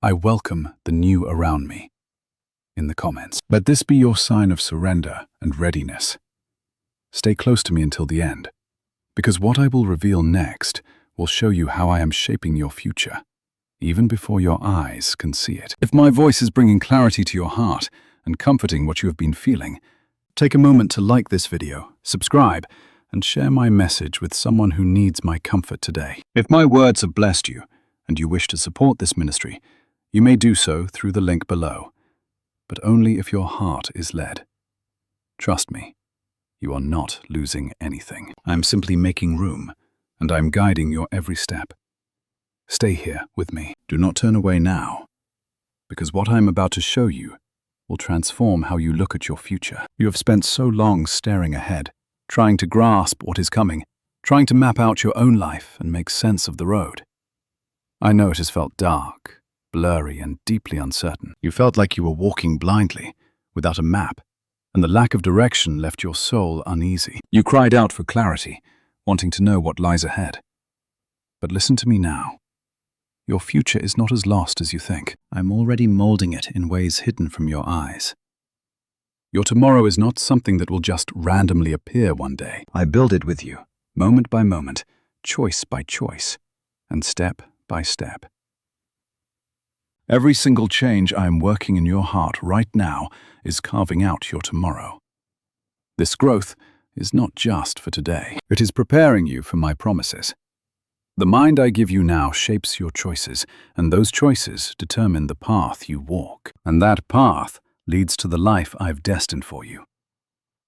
"I welcome the new around me," in the comments. Let this be your sign of surrender and readiness. Stay close to me until the end, because what I will reveal next will show you how I am shaping your future, even before your eyes can see it. If my voice is bringing clarity to your heart and comforting what you have been feeling, take a moment to like this video, subscribe, and share my message with someone who needs my comfort today. If my words have blessed you, and you wish to support this ministry, you may do so through the link below, but only if your heart is led. Trust me, you are not losing anything. I am simply making room, and I am guiding your every step. Stay here with me. Do not turn away now, because what I am about to show you will transform how you look at your future. You have spent so long staring ahead, trying to grasp what is coming, trying to map out your own life and make sense of the road. I know it has felt dark, blurry, and deeply uncertain. You felt like you were walking blindly, without a map, and the lack of direction left your soul uneasy. You cried out for clarity, wanting to know what lies ahead. But listen to me now. Your future is not as lost as you think. I'm already molding it in ways hidden from your eyes. Your tomorrow is not something that will just randomly appear one day. I build it with you, moment by moment, choice by choice, and step by step. Every single change I am working in your heart right now is carving out your tomorrow. This growth is not just for today. It is preparing you for my promises. The mind I give you now shapes your choices, and those choices determine the path you walk. And that path leads to the life I've destined for you.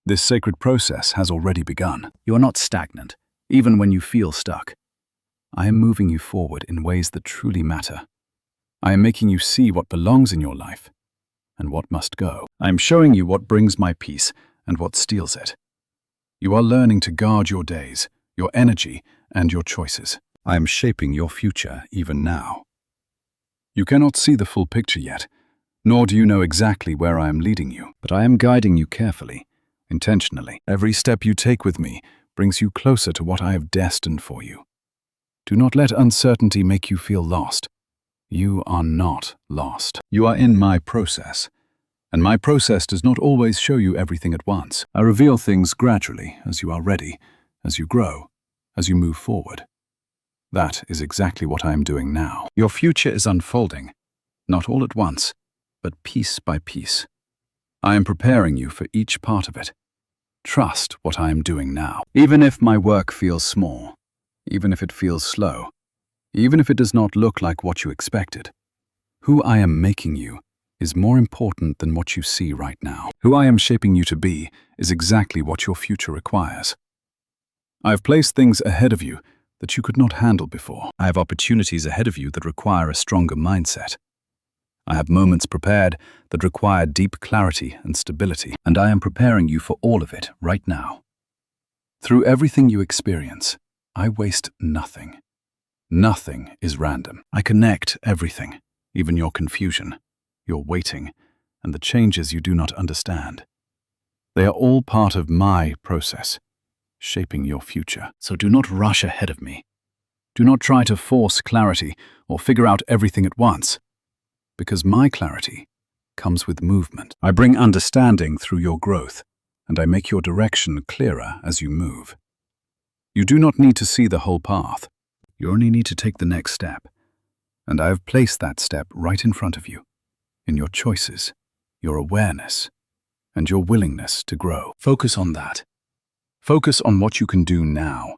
This sacred process has already begun. You are not stagnant, even when you feel stuck. I am moving you forward in ways that truly matter. I am making you see what belongs in your life and what must go. I am showing you what brings my peace and what steals it. You are learning to guard your days, your energy, and your choices. I am shaping your future even now. You cannot see the full picture yet, nor do you know exactly where I am leading you, but I am guiding you carefully, intentionally. Every step you take with me brings you closer to what I have destined for you. Do not let uncertainty make you feel lost. You are not lost. You are in my process, and my process does not always show you everything at once. I reveal things gradually as you are ready, as you grow, as you move forward. That is exactly what I am doing now. Your future is unfolding, not all at once, but piece by piece. I am preparing you for each part of it. Trust what I am doing now. Even if my work feels small, even if it feels slow, even if it does not look like what you expected, who I am making you is more important than what you see right now. Who I am shaping you to be is exactly what your future requires. I have placed things ahead of you that you could not handle before. I have opportunities ahead of you that require a stronger mindset. I have moments prepared that require deep clarity and stability, and I am preparing you for all of it right now. Through everything you experience, I waste nothing. Nothing is random. I connect everything, even your confusion, your waiting, and the changes you do not understand. They are all part of my process, shaping your future. So do not rush ahead of me. Do not try to force clarity or figure out everything at once, because my clarity comes with movement. I bring understanding through your growth, and I make your direction clearer as you move. You do not need to see the whole path. You only need to take the next step, and I have placed that step right in front of you, in your choices, your awareness, and your willingness to grow. Focus on that. Focus on what you can do now.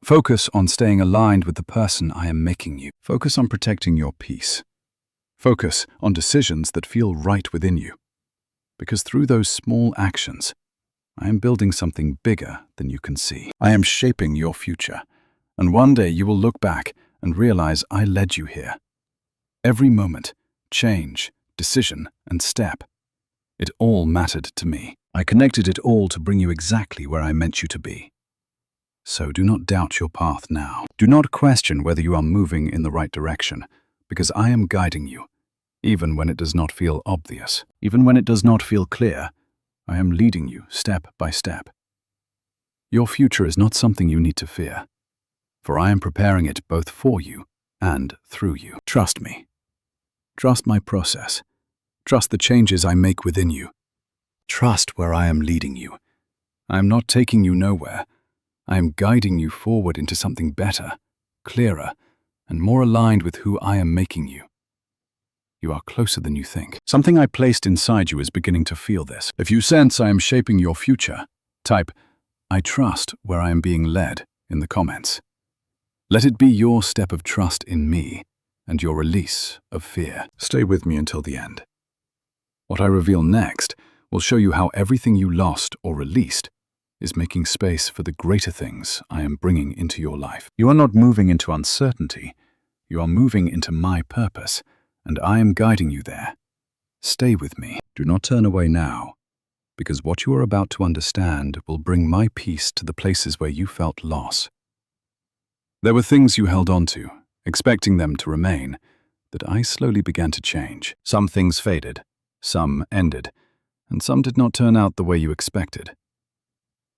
Focus on staying aligned with the person I am making you. Focus on protecting your peace. Focus on decisions that feel right within you, because through those small actions, I am building something bigger than you can see. I am shaping your future, and one day you will look back and realize I led you here. Every moment, change, decision, and step, it all mattered to me. I connected it all to bring you exactly where I meant you to be. So do not doubt your path now. Do not question whether you are moving in the right direction, because I am guiding you, even when it does not feel obvious, even when it does not feel clear. I am leading you step by step. Your future is not something you need to fear, for I am preparing it both for you and through you. Trust me. Trust my process. Trust the changes I make within you. Trust where I am leading you. I am not taking you nowhere. I am guiding you forward into something better, clearer, and more aligned with who I am making you. You are closer than you think. Something I placed inside you is beginning to feel this. If you sense I am shaping your future, type, "I trust where I am being led" in the comments. Let it be your step of trust in me and your release of fear. Stay with me until the end. What I reveal next will show you how everything you lost or released is making space for the greater things I am bringing into your life. You are not moving into uncertainty. You are moving into my purpose, and I am guiding you there. Stay with me. Do not turn away now, because what you are about to understand will bring my peace to the places where you felt loss. There were things you held on to, expecting them to remain, that I slowly began to change. Some things faded, some ended, and some did not turn out the way you expected.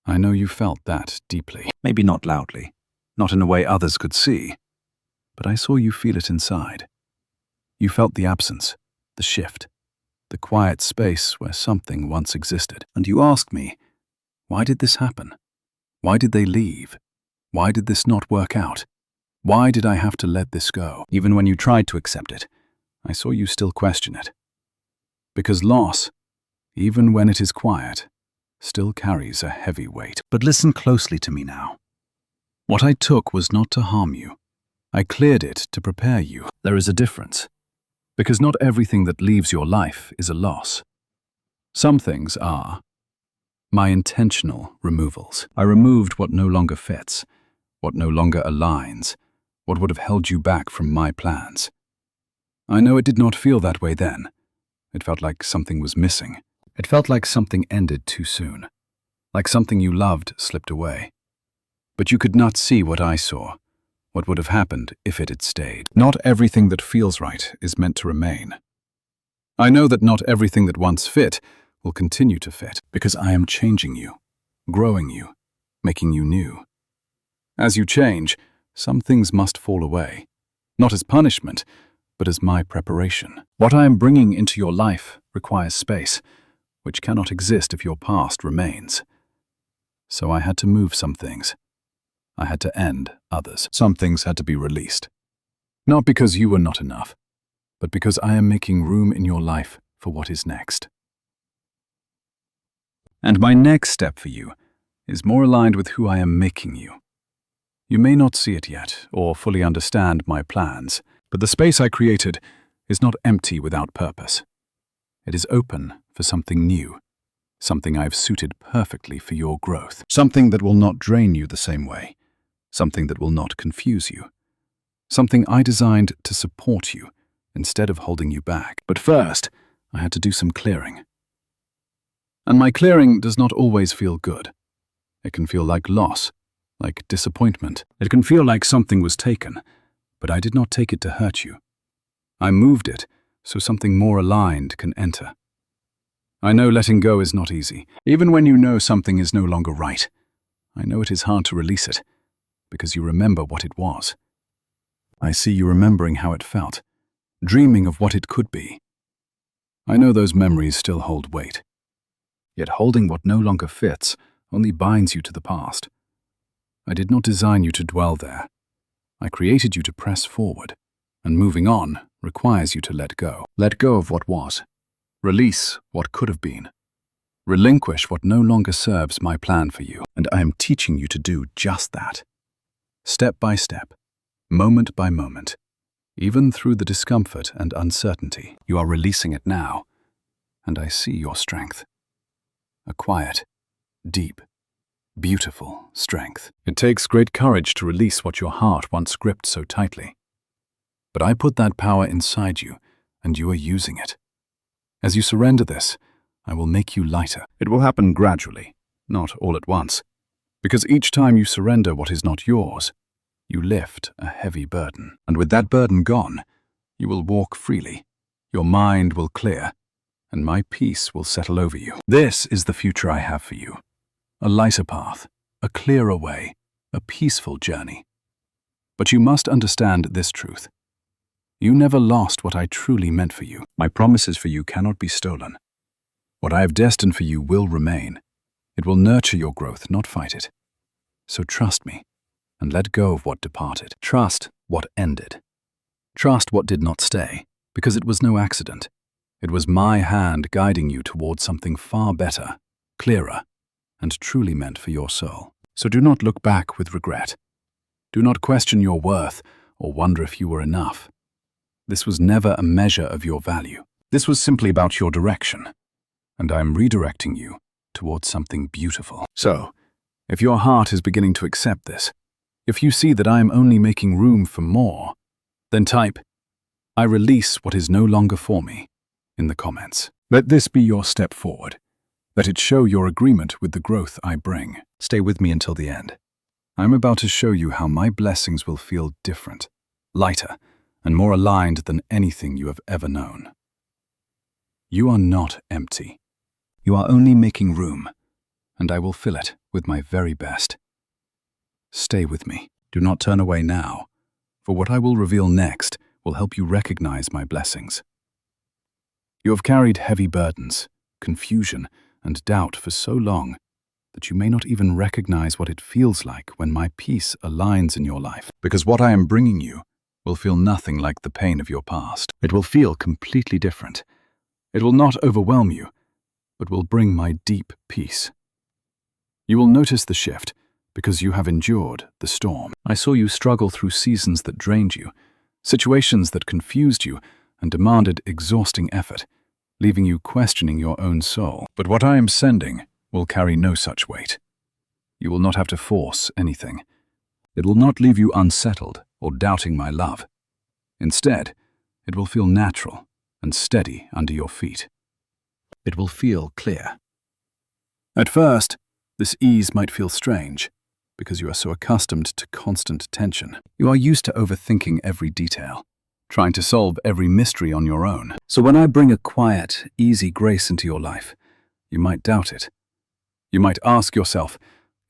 I know you felt that deeply. Maybe not loudly, not in a way others could see, but I saw you feel it inside. You felt the absence, the shift, the quiet space where something once existed. And you asked me, why did this happen? Why did they leave? Why did this not work out? Why did I have to let this go? Even when you tried to accept it, I saw you still question it. Because loss, even when it is quiet, still carries a heavy weight. But listen closely to me now. What I took was not to harm you. I cleared it to prepare you. There is a difference. Because not everything that leaves your life is a loss. Some things are my intentional removals. I removed what no longer fits, what no longer aligns, what would have held you back from my plans. I know it did not feel that way then. It felt like something was missing. It felt like something ended too soon, like something you loved slipped away. But you could not see what I saw, what would have happened if it had stayed. Not everything that feels right is meant to remain. I know that not everything that once fit will continue to fit, because I am changing you, growing you, making you new. As you change, some things must fall away, not as punishment, but as my preparation. What I am bringing into your life requires space, which cannot exist if your past remains. So I had to move some things. I had to end others. Some things had to be released. Not because you were not enough, but because I am making room in your life for what is next. And my next step for you is more aligned with who I am making you. You may not see it yet or fully understand my plans, but the space I created is not empty without purpose. It is open for something new, something I've suited perfectly for your growth, something that will not drain you the same way, something that will not confuse you, something I designed to support you instead of holding you back. But first, I had to do some clearing. And my clearing does not always feel good. It can feel like loss, like disappointment. It can feel like something was taken, but I did not take it to hurt you. I moved it so something more aligned can enter. I know letting go is not easy, even when you know something is no longer right. I know it is hard to release it, because you remember what it was. I see you remembering how it felt, dreaming of what it could be. I know those memories still hold weight. Yet holding what no longer fits only binds you to the past. I did not design you to dwell there. I created you to press forward, and moving on requires you to let go. Let go of what was. Release what could have been. Relinquish what no longer serves my plan for you, and I am teaching you to do just that. Step by step, moment by moment, even through the discomfort and uncertainty. You are releasing it now, and I see your strength. A quiet, deep, beautiful strength. It takes great courage to release what your heart once gripped so tightly. But I put that power inside you, and you are using it. As you surrender this, I will make you lighter. It will happen gradually, not all at once, because each time you surrender what is not yours, you lift a heavy burden. And with that burden gone, you will walk freely, your mind will clear, and my peace will settle over you. This is the future I have for you. A lighter path, a clearer way, a peaceful journey. But you must understand this truth. You never lost what I truly meant for you. My promises for you cannot be stolen. What I have destined for you will remain. It will nurture your growth, not fight it. So trust me, and let go of what departed. Trust what ended. Trust what did not stay, because it was no accident. It was my hand guiding you towards something far better, clearer, and truly meant for your soul. So do not look back with regret. Do not question your worth or wonder if you were enough. This was never a measure of your value. This was simply about your direction, and I am redirecting you towards something beautiful. So, if your heart is beginning to accept this, if you see that I am only making room for more, then type, "I release what is no longer for me," in the comments. Let this be your step forward. Let it show your agreement with the growth I bring. Stay with me until the end. I'm about to show you how my blessings will feel different, lighter, and more aligned than anything you have ever known. You are not empty. You are only making room, and I will fill it with my very best. Stay with me. Do not turn away now, for what I will reveal next will help you recognize my blessings. You have carried heavy burdens, confusion, and doubt for so long that you may not even recognize what it feels like when my peace aligns in your life. Because what I am bringing you will feel nothing like the pain of your past. It will feel completely different. It will not overwhelm you, but will bring my deep peace. You will notice the shift because you have endured the storm. I saw you struggle through seasons that drained you, situations that confused you and demanded exhausting effort, leaving you questioning your own soul. But what I am sending will carry no such weight. You will not have to force anything. It will not leave you unsettled or doubting my love. Instead, it will feel natural and steady under your feet. It will feel clear. At first, this ease might feel strange, because you are so accustomed to constant tension. You are used to overthinking every detail, trying to solve every mystery on your own. So when I bring a quiet, easy grace into your life, you might doubt it. You might ask yourself,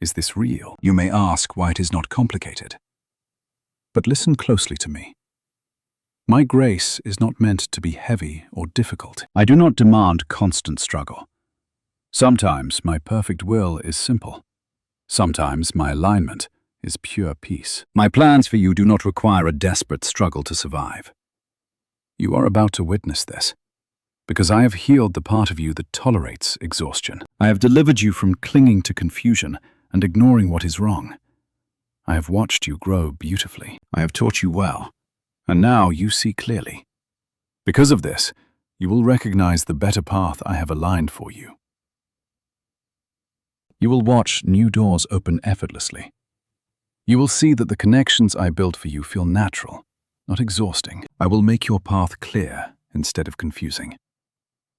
is this real? You may ask why it is not complicated. But listen closely to me. My grace is not meant to be heavy or difficult. I do not demand constant struggle. Sometimes my perfect will is simple. Sometimes my alignment is pure peace. My plans for you do not require a desperate struggle to survive. You are about to witness this, because I have healed the part of you that tolerates exhaustion. I have delivered you from clinging to confusion and ignoring what is wrong. I have watched you grow beautifully. I have taught you well, and now you see clearly. Because of this, you will recognize the better path I have aligned for you. You will watch new doors open effortlessly. You will see that the connections I built for you feel natural, not exhausting. I will make your path clear instead of confusing.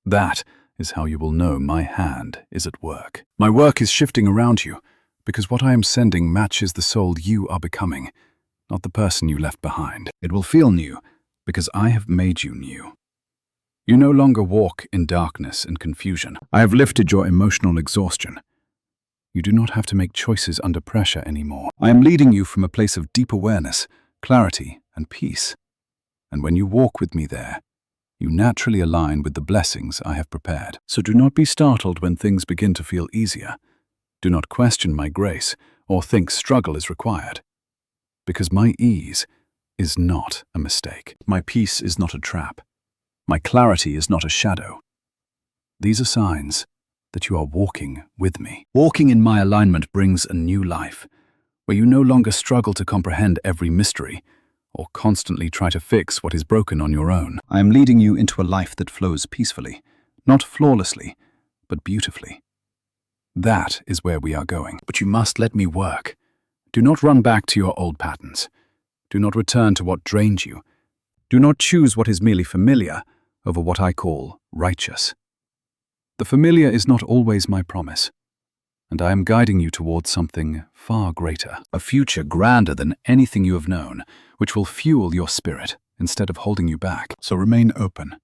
That is how you will know my hand is at work. My work is shifting around you, because what I am sending matches the soul you are becoming, not the person you left behind. It will feel new, because I have made you new. You no longer walk in darkness and confusion. I have lifted your emotional exhaustion. You do not have to make choices under pressure anymore. I am leading you from a place of deep awareness, clarity, and peace. And when you walk with me there, you naturally align with the blessings I have prepared. So do not be startled when things begin to feel easier. Do not question my grace or think struggle is required. Because my ease is not a mistake. My peace is not a trap. My clarity is not a shadow. These are signs that you are walking with me. Walking in my alignment brings a new life, where you no longer struggle to comprehend every mystery or constantly try to fix what is broken on your own. I am leading you into a life that flows peacefully, not flawlessly, but beautifully. That is where we are going. But you must let me work. Do not run back to your old patterns. Do not return to what drained you. Do not choose what is merely familiar over what I call righteous. The familiar is not always my promise, and I am guiding you towards something far greater, a future grander than anything you have known, which will fuel your spirit instead of holding you back. So remain open,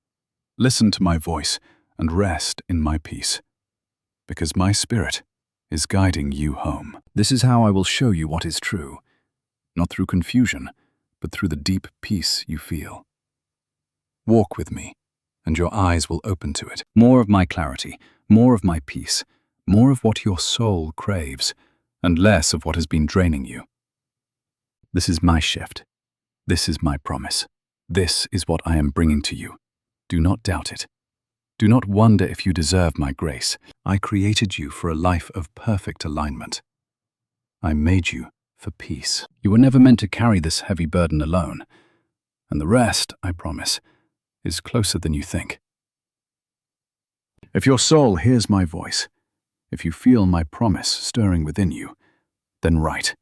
listen to my voice, and rest in my peace, because my spirit is guiding you home. This is how I will show you what is true. not through confusion, but through the deep peace you feel. Walk with me, and your eyes will open to it. More of my clarity, more of my peace, more of what your soul craves, and less of what has been draining you. This is my shift. This is my promise. This is what I am bringing to you. Do not doubt it. Do not wonder if you deserve my grace. I created you for a life of perfect alignment. I made you for peace. You were never meant to carry this heavy burden alone, and the rest, I promise, is closer than you think. If your soul hears my voice, if you feel my promise stirring within you, then write,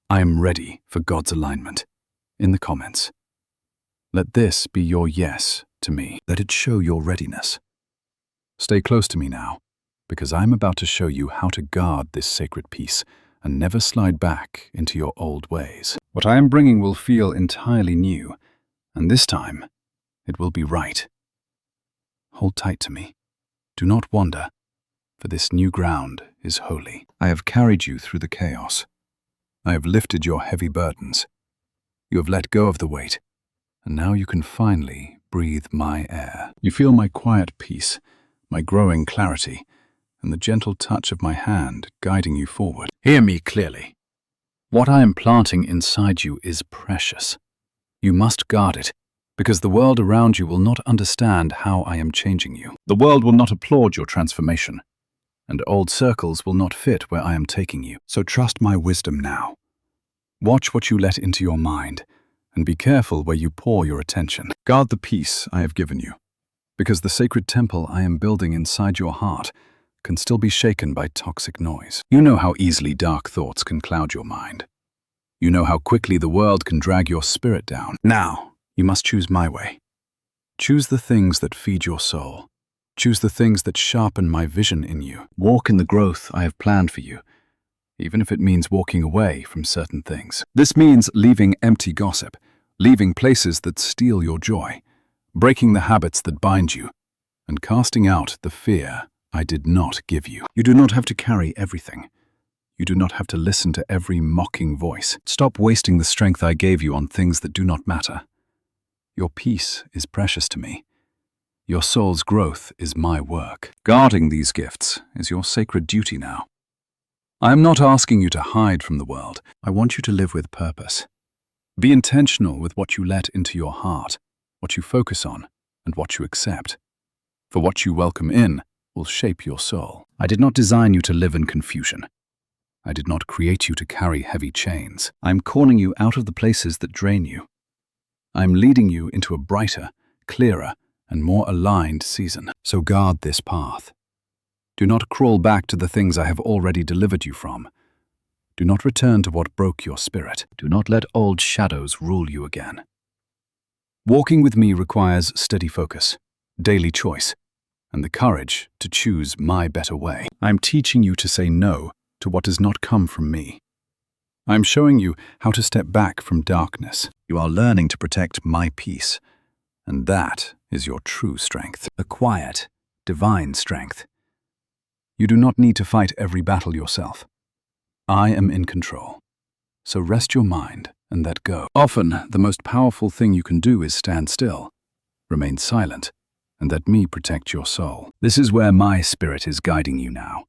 "I am ready for God's alignment," in the comments. Let this be your yes to me. Let it show your readiness. Stay close to me now, because I'm about to show you how to guard this sacred peace and never slide back into your old ways. What I am bringing will feel entirely new, and this time, it will be right. Hold tight to me. Do not wander, for this new ground is holy. I have carried you through the chaos. I have lifted your heavy burdens. You have let go of the weight, and now you can finally breathe my air. You feel my quiet peace, my growing clarity, and the gentle touch of my hand guiding you forward. Hear me clearly. What I am planting inside you is precious. You must guard it, because the world around you will not understand how I am changing you. The world will not applaud your transformation, and old circles will not fit where I am taking you. So trust my wisdom now. Watch what you let into your mind, and be careful where you pour your attention. Guard the peace I have given you, because the sacred temple I am building inside your heart can still be shaken by toxic noise. You know how easily dark thoughts can cloud your mind. You know how quickly the world can drag your spirit down. Now, you must choose my way. Choose the things that feed your soul. Choose the things that sharpen my vision in you. Walk in the growth I have planned for you, even if it means walking away from certain things. This means leaving empty gossip, leaving places that steal your joy, breaking the habits that bind you, and casting out the fear I did not give you. You do not have to carry everything. You do not have to listen to every mocking voice. Stop wasting the strength I gave you on things that do not matter. Your peace is precious to me. Your soul's growth is my work. Guarding these gifts is your sacred duty now. I am not asking you to hide from the world. I want you to live with purpose. Be intentional with what you let into your heart, what you focus on, and what you accept. For what you welcome in will shape your soul. I did not design you to live in confusion. I did not create you to carry heavy chains. I am calling you out of the places that drain you. I am leading you into a brighter, clearer, and more aligned season. So guard this path. Do not crawl back to the things I have already delivered you from. Do not return to what broke your spirit. Do not let old shadows rule you again. Walking with me requires steady focus, daily choice, and the courage to choose my better way. I am teaching you to say no to what does not come from me. I am showing you how to step back from darkness. You are learning to protect my peace, and that is your true strength, a quiet, divine strength. You do not need to fight every battle yourself. I am in control, so rest your mind and let go. Often, the most powerful thing you can do is stand still, remain silent, and let me protect your soul. This is where my spirit is guiding you now,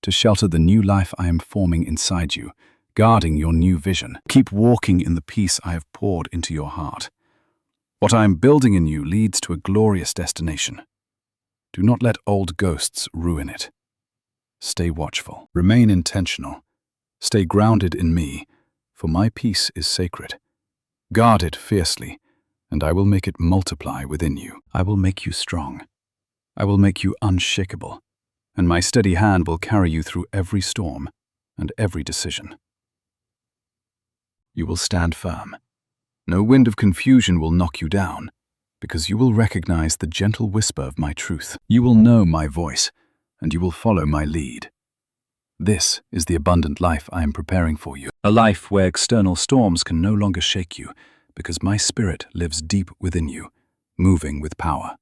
to shelter the new life I am forming inside you, guarding your new vision. Keep walking in the peace I have poured into your heart. What I am building in you leads to a glorious destination. Do not let old ghosts ruin it. Stay watchful. Remain intentional. Stay grounded in me, for my peace is sacred. Guard it fiercely, and I will make it multiply within you. I will make you strong. I will make you unshakable, and my steady hand will carry you through every storm and every decision. You will stand firm. No wind of confusion will knock you down, because you will recognize the gentle whisper of my truth. You will know my voice, and you will follow my lead. This is the abundant life I am preparing for you. A life where external storms can no longer shake you, because my spirit lives deep within you, moving with power.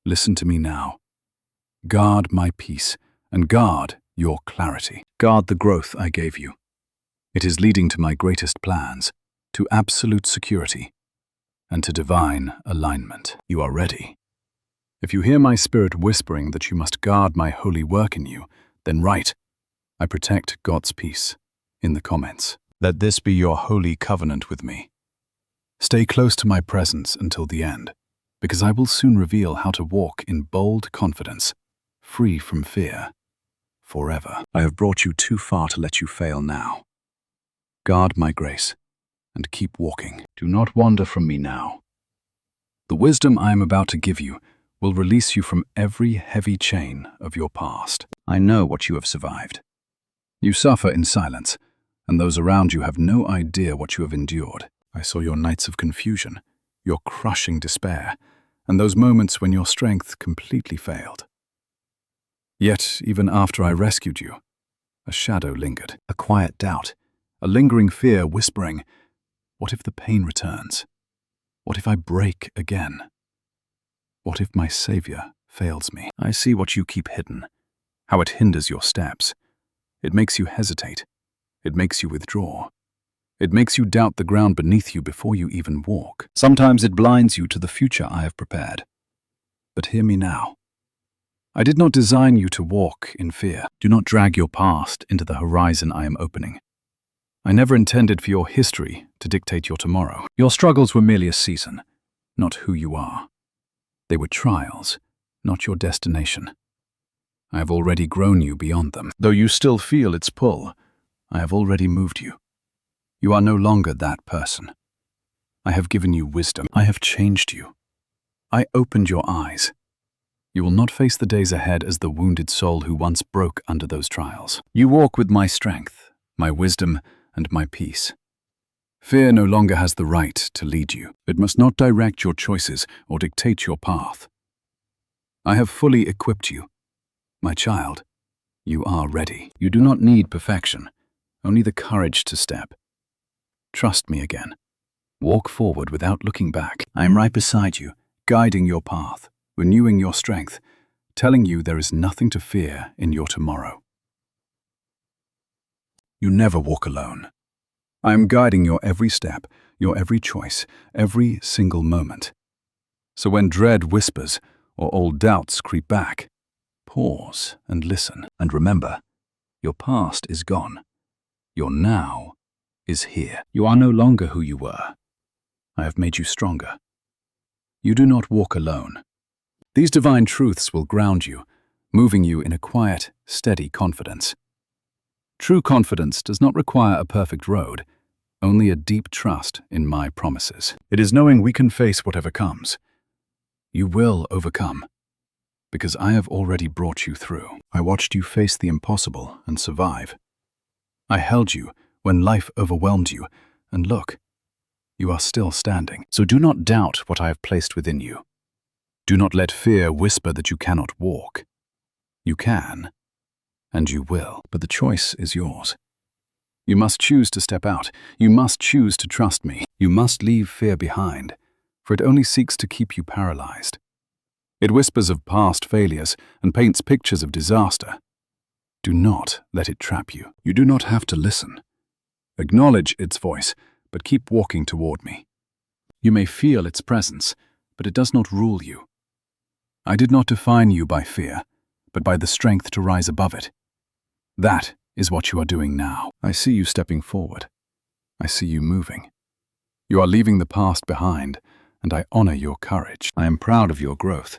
Listen to me now. Guard my peace, and guard your clarity. Guard the growth I gave you. It is leading to my greatest plans, to absolute security, and to divine alignment. You are ready. If you hear my spirit whispering that you must guard my holy work in you, then write, "I protect God's peace," in the comments. Let this be your holy covenant with me. Stay close to my presence until the end, because I will soon reveal how to walk in bold confidence, free from fear, forever. I have brought you too far to let you fail now. Guard my grace, and keep walking. Do not wander from me now. The wisdom I am about to give you will release you from every heavy chain of your past. I know what you have survived. You suffer in silence, and those around you have no idea what you have endured. I saw your nights of confusion, your crushing despair, and those moments when your strength completely failed. Yet, even after I rescued you, a shadow lingered, a quiet doubt, a lingering fear whispering, "What if the pain returns? What if I break again? What if my Savior fails me?" I see what you keep hidden, how it hinders your steps. It makes you hesitate. It makes you withdraw. It makes you doubt the ground beneath you before you even walk. Sometimes it blinds you to the future I have prepared. But hear me now. I did not design you to walk in fear. Do not drag your past into the horizon I am opening. I never intended for your history to dictate your tomorrow. Your struggles were merely a season, not who you are. They were trials, not your destination. I have already grown you beyond them. Though you still feel its pull, I have already moved you. You are no longer that person. I have given you wisdom. I have changed you. I opened your eyes. You will not face the days ahead as the wounded soul who once broke under those trials. You walk with my strength, my wisdom, and my peace. Fear no longer has the right to lead you. It must not direct your choices or dictate your path. I have fully equipped you. My child, you are ready. You do not need perfection, only the courage to step. Trust me again. Walk forward without looking back. I am right beside you, guiding your path, renewing your strength, telling you there is nothing to fear in your tomorrow. You never walk alone. I am guiding your every step, your every choice, every single moment. So when dread whispers or old doubts creep back, pause and listen. And remember, your past is gone. Your now is here. You are no longer who you were. I have made you stronger. You do not walk alone. These divine truths will ground you, moving you in a quiet, steady confidence. True confidence does not require a perfect road, only a deep trust in my promises. It is knowing we can face whatever comes. You will overcome, because I have already brought you through. I watched you face the impossible and survive. I held you when life overwhelmed you, and look, you are still standing. So do not doubt what I have placed within you. Do not let fear whisper that you cannot walk. You can, and you will, but the choice is yours. You must choose to step out. You must choose to trust me. You must leave fear behind, for it only seeks to keep you paralyzed. It whispers of past failures and paints pictures of disaster. Do not let it trap you. You do not have to listen. Acknowledge its voice, but keep walking toward me. You may feel its presence, but it does not rule you. I did not define you by fear, but by the strength to rise above it. That is what you are doing now. I see you stepping forward. I see you moving. You are leaving the past behind, and I honor your courage. I am proud of your growth.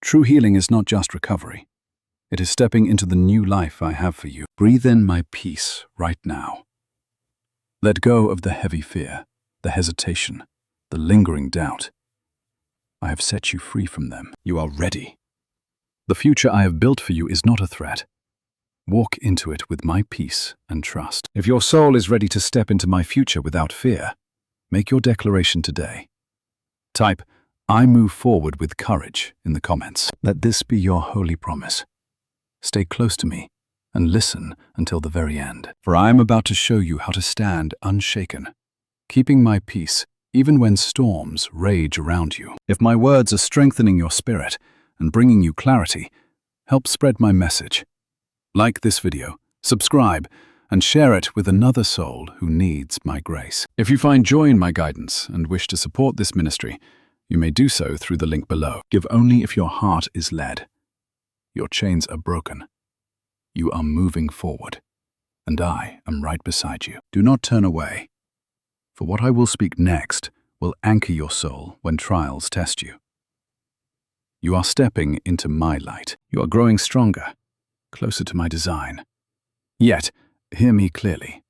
True healing is not just recovery. It is stepping into the new life I have for you. Breathe in my peace right now. Let go of the heavy fear, the hesitation, the lingering doubt. I have set you free from them. You are ready. The future I have built for you is not a threat. Walk into it with my peace and trust. If your soul is ready to step into my future without fear, make your declaration today. Type, "I move forward with courage" in the comments. Let this be your holy promise. Stay close to me and listen until the very end. For I am about to show you how to stand unshaken, keeping my peace even when storms rage around you. If my words are strengthening your spirit and bringing you clarity, help spread my message. Like this video, subscribe, and share it with another soul who needs my grace. If you find joy in my guidance and wish to support this ministry, you may do so through the link below. Give only if your heart is led. Your chains are broken. You are moving forward, and I am right beside you. Do not turn away, for what I will speak next will anchor your soul when trials test you. You are stepping into my light. You are growing stronger, closer to my design. Yet, hear me clearly.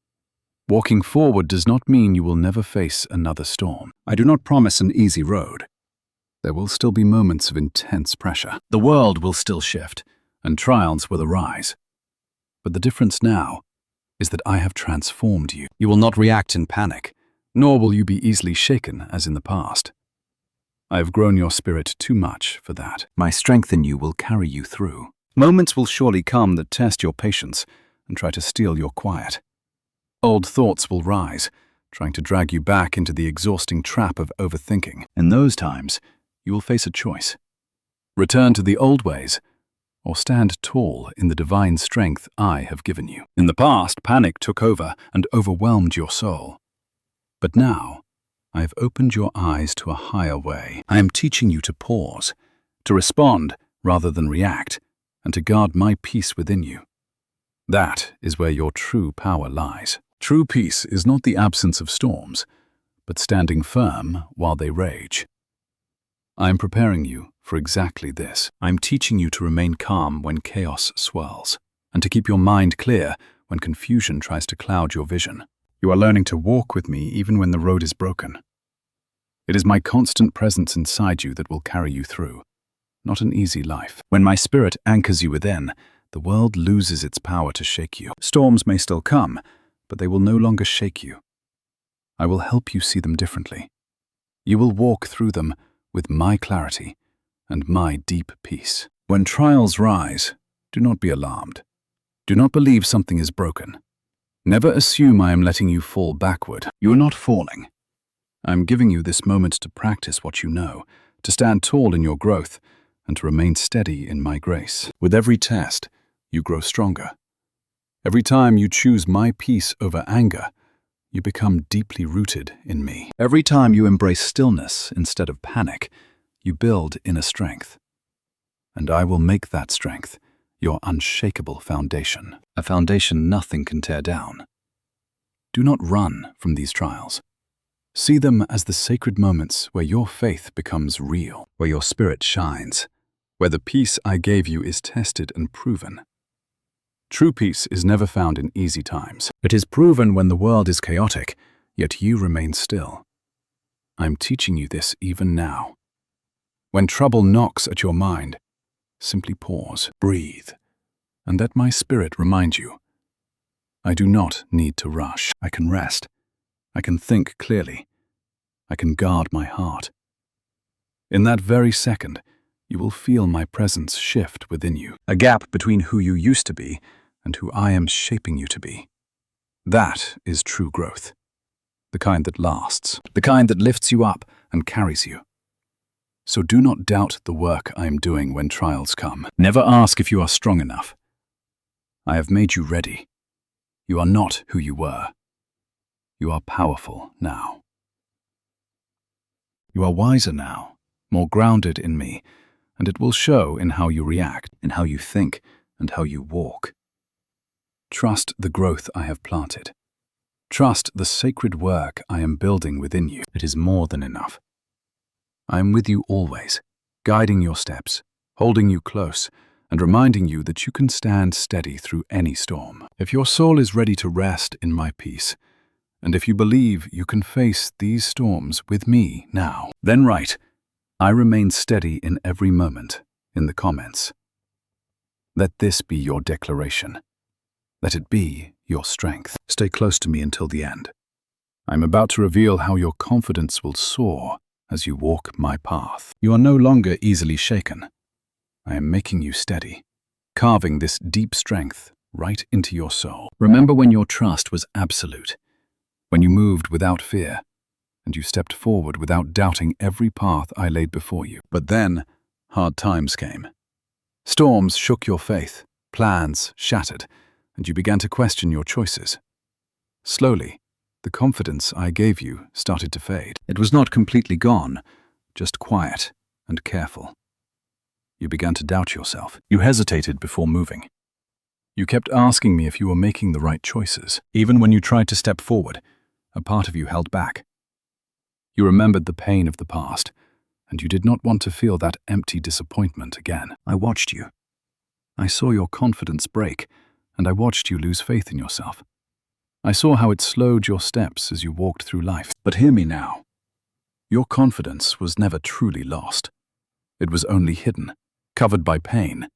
Walking forward does not mean you will never face another storm. I do not promise an easy road. There will still be moments of intense pressure. The world will still shift, and trials will arise. But the difference now is that I have transformed you. You will not react in panic, nor will you be easily shaken as in the past. I have grown your spirit too much for that. My strength in you will carry you through. Moments will surely come that test your patience and try to steal your quiet. Old thoughts will rise, trying to drag you back into the exhausting trap of overthinking. In those times, you will face a choice. Return to the old ways, or stand tall in the divine strength I have given you. In the past, panic took over and overwhelmed your soul. But now, I have opened your eyes to a higher way. I am teaching you to pause, to respond rather than react, and to guard my peace within you. That is where your true power lies. True peace is not the absence of storms, but standing firm while they rage. I am preparing you for exactly this. I am teaching you to remain calm when chaos swirls, and to keep your mind clear when confusion tries to cloud your vision. You are learning to walk with me even when the road is broken. It is my constant presence inside you that will carry you through, not an easy life. When my spirit anchors you within, the world loses its power to shake you. Storms may still come, but they will no longer shake you. I will help you see them differently. You will walk through them with my clarity and my deep peace. When trials rise, do not be alarmed. Do not believe something is broken. Never assume I am letting you fall backward. You are not falling. I am giving you this moment to practice what you know, to stand tall in your growth, and to remain steady in my grace. With every test, you grow stronger. Every time you choose my peace over anger, you become deeply rooted in me. Every time you embrace stillness instead of panic, you build inner strength. And I will make that strength your unshakable foundation, a foundation nothing can tear down. Do not run from these trials. See them as the sacred moments where your faith becomes real, where your spirit shines, where the peace I gave you is tested and proven. True peace is never found in easy times. It is proven when the world is chaotic, yet you remain still. I am teaching you this even now. When trouble knocks at your mind, simply pause, breathe, and let my spirit remind you. I do not need to rush. I can rest. I can think clearly. I can guard my heart. In that very second, you will feel my presence shift within you, a gap between who you used to be and who I am shaping you to be. That is true growth, the kind that lasts, the kind that lifts you up and carries you. So do not doubt the work I am doing when trials come. Never ask if you are strong enough. I have made you ready. You are not who you were. You are powerful now. You are wiser now, more grounded in me, and it will show in how you react, in how you think, and how you walk. Trust the growth I have planted. Trust the sacred work I am building within you. It is more than enough. I am with you always, guiding your steps, holding you close, and reminding you that you can stand steady through any storm. If your soul is ready to rest in my peace, and if you believe you can face these storms with me now, then write, I remain steady in every moment, in the comments. Let this be your declaration. Let it be your strength. Stay close to me until the end. I'm about to reveal how your confidence will soar as you walk my path. You are no longer easily shaken. I am making you steady, carving this deep strength right into your soul. Remember when your trust was absolute, when you moved without fear, and you stepped forward without doubting every path I laid before you. But then, hard times came. Storms shook your faith, plans shattered, and you began to question your choices. Slowly, the confidence I gave you started to fade. It was not completely gone, just quiet and careful. You began to doubt yourself. You hesitated before moving. You kept asking me if you were making the right choices. Even when you tried to step forward, a part of you held back. You remembered the pain of the past, and you did not want to feel that empty disappointment again. I watched you. I saw your confidence break, and I watched you lose faith in yourself. I saw how it slowed your steps as you walked through life. But hear me now. Your confidence was never truly lost. It was only hidden, covered by pain.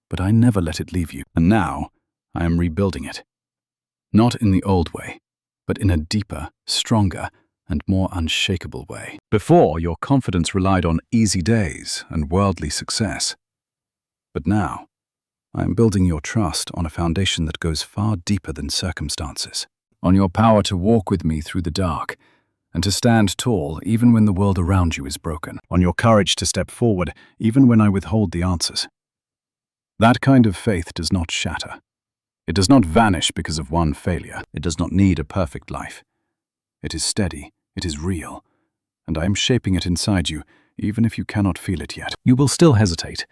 But I never let it leave you. And now, I am rebuilding it. Not in the old way, but in a deeper, stronger, and more unshakable way. Before, your confidence relied on easy days and worldly success. But now, I am building your trust on a foundation that goes far deeper than circumstances. On your power to walk with me through the dark, and to stand tall even when the world around you is broken. On your courage to step forward even when I withhold the answers. That kind of faith does not shatter. It does not vanish because of one failure. It does not need a perfect life. It is steady, it is real, and I am shaping it inside you, even if you cannot feel it yet. You will still hesitate,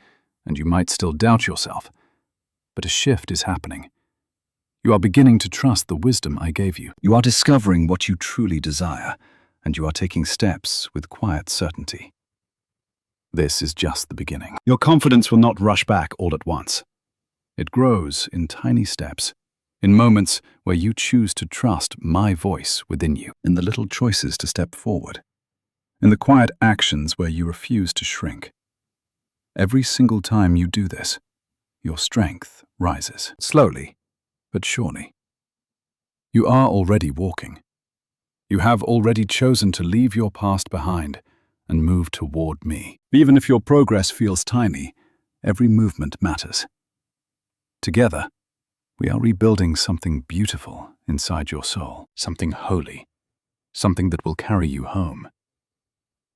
and you might still doubt yourself, but a shift is happening. You are beginning to trust the wisdom I gave you. You are discovering what you truly desire, and you are taking steps with quiet certainty. This is just the beginning. Your confidence will not rush back all at once. It grows in tiny steps, in moments where you choose to trust my voice within you, in the little choices to step forward, in the quiet actions where you refuse to shrink. Every single time you do this, your strength rises, slowly but surely. You are already walking. You have already chosen to leave your past behind and move toward me. Even if your progress feels tiny, every movement matters. Together, we are rebuilding something beautiful inside your soul, something holy, something that will carry you home.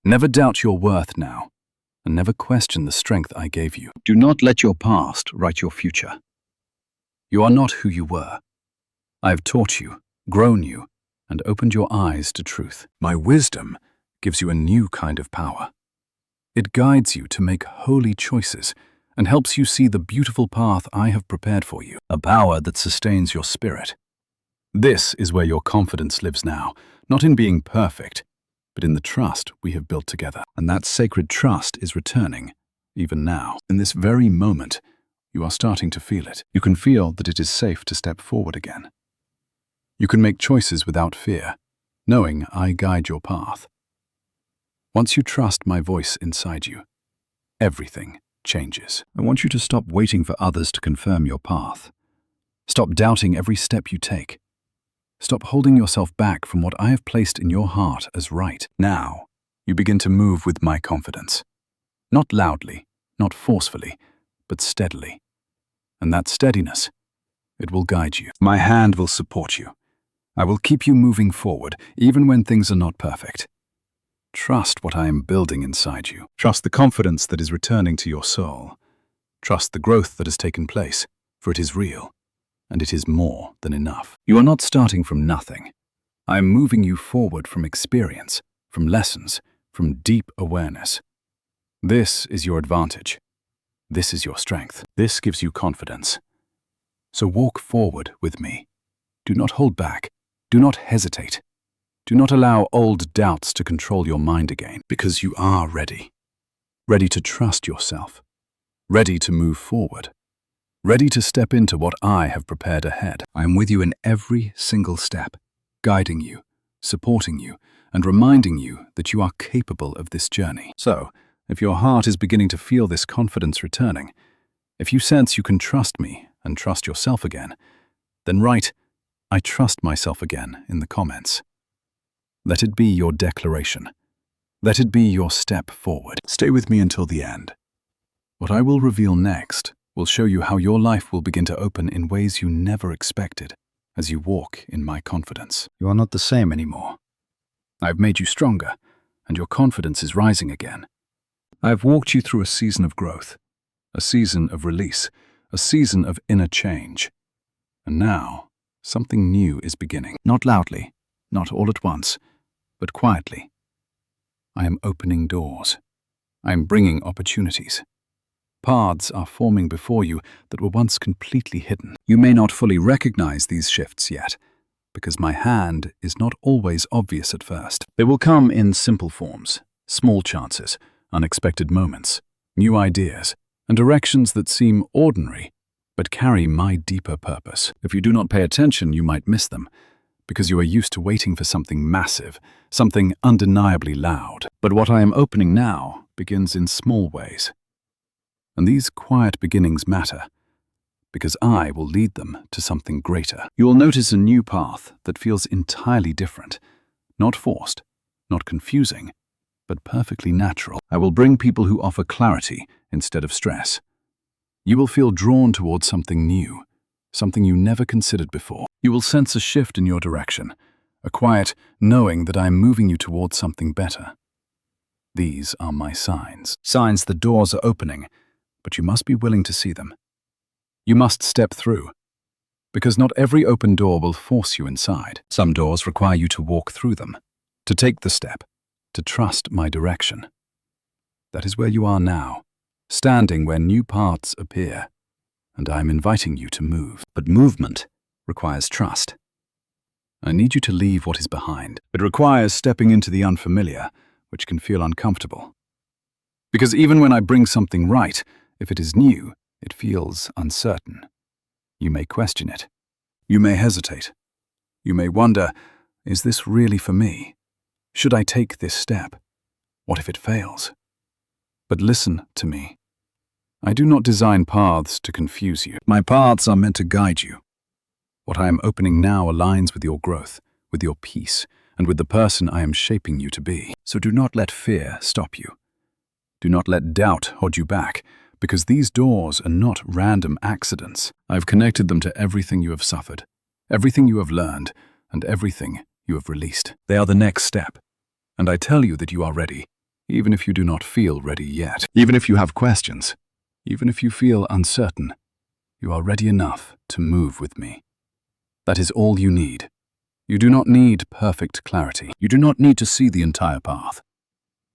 Never doubt your worth now, and never question the strength I gave you. Do not let your past write your future. You are not who you were. I have taught you, grown you, and opened your eyes to truth. My wisdom gives you a new kind of power. It guides you to make holy choices and helps you see the beautiful path I have prepared for you, a power that sustains your spirit. This is where your confidence lives now, not in being perfect, but in the trust we have built together. And that sacred trust is returning, even now. In this very moment, you are starting to feel it. You can feel that it is safe to step forward again. You can make choices without fear, knowing I guide your path. Once you trust my voice inside you, everything changes. I want you to stop waiting for others to confirm your path. Stop doubting every step you take. Stop holding yourself back from what I have placed in your heart as right. Now, you begin to move with my confidence. Not loudly, not forcefully, but steadily. And that steadiness, it will guide you. My hand will support you. I will keep you moving forward, even when things are not perfect. Trust what I am building inside you. Trust the confidence that is returning to your soul. Trust the growth that has taken place, for it is real, and it is more than enough. You are not starting from nothing. I am moving you forward from experience, from lessons, from deep awareness. This is your advantage. This is your strength. This gives you confidence. So walk forward with me. Do not hold back. Do not hesitate. Do not allow old doubts to control your mind again, because you are ready. Ready to trust yourself. Ready to move forward. Ready to step into what I have prepared ahead. I am with you in every single step, guiding you, supporting you, and reminding you that you are capable of this journey. So, if your heart is beginning to feel this confidence returning, if you sense you can trust me and trust yourself again, then write, "I trust myself again" in the comments. Let it be your declaration. Let it be your step forward. Stay with me until the end. What I will reveal next will show you how your life will begin to open in ways you never expected as you walk in my confidence. You are not the same anymore. I have made you stronger, and your confidence is rising again. I have walked you through a season of growth, a season of release, a season of inner change. And now, something new is beginning. Not loudly, not all at once, but quietly. I am opening doors. I am bringing opportunities. Paths are forming before you that were once completely hidden. You may not fully recognize these shifts yet, because my hand is not always obvious at first. They will come in simple forms, small chances, unexpected moments, new ideas, and directions that seem ordinary, but carry my deeper purpose. If you do not pay attention, you might miss them, because you are used to waiting for something massive, something undeniably loud. But what I am opening now begins in small ways. And these quiet beginnings matter, because I will lead them to something greater. You will notice a new path that feels entirely different, not forced, not confusing, but perfectly natural. I will bring people who offer clarity instead of stress. You will feel drawn towards something new, something you never considered before. You will sense a shift in your direction, a quiet knowing that I am moving you towards something better. These are my signs. Signs the doors are opening, but you must be willing to see them. You must step through, because not every open door will force you inside. Some doors require you to walk through them, to take the step, to trust my direction. That is where you are now, standing where new paths appear, and I am inviting you to move. But movement requires trust. I need you to leave what is behind. It requires stepping into the unfamiliar, which can feel uncomfortable. Because even when I bring something right, if it is new, it feels uncertain. You may question it. You may hesitate. You may wonder, is this really for me? Should I take this step? What if it fails? But listen to me. I do not design paths to confuse you. My paths are meant to guide you. What I am opening now aligns with your growth, with your peace, and with the person I am shaping you to be. So do not let fear stop you. Do not let doubt hold you back, because these doors are not random accidents. I've connected them to everything you have suffered, everything you have learned, and everything you have released. They are the next step, and I tell you that you are ready, even if you do not feel ready yet. Even if you have questions, even if you feel uncertain, you are ready enough to move with me. That is all you need. You do not need perfect clarity. You do not need to see the entire path.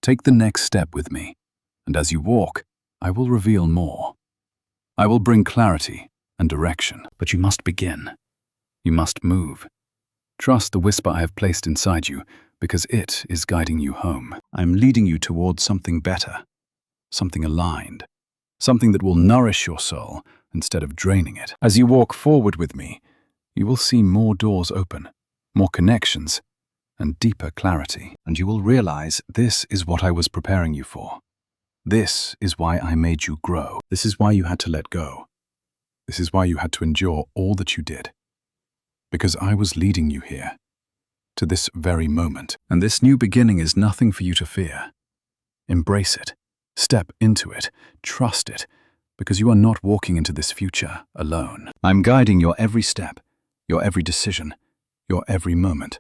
Take the next step with me, and as you walk, I will reveal more. I will bring clarity and direction, but you must begin. You must move. Trust the whisper I have placed inside you, because it is guiding you home. I am leading you towards something better, something aligned, something that will nourish your soul instead of draining it. As you walk forward with me, you will see more doors open, more connections, and deeper clarity. And you will realize this is what I was preparing you for. This is why I made you grow. This is why you had to let go. This is why you had to endure all that you did. Because I was leading you here, to this very moment. And this new beginning is nothing for you to fear. Embrace it. Step into it. Trust it. Because you are not walking into this future alone. I'm guiding your every step, your every decision, your every moment.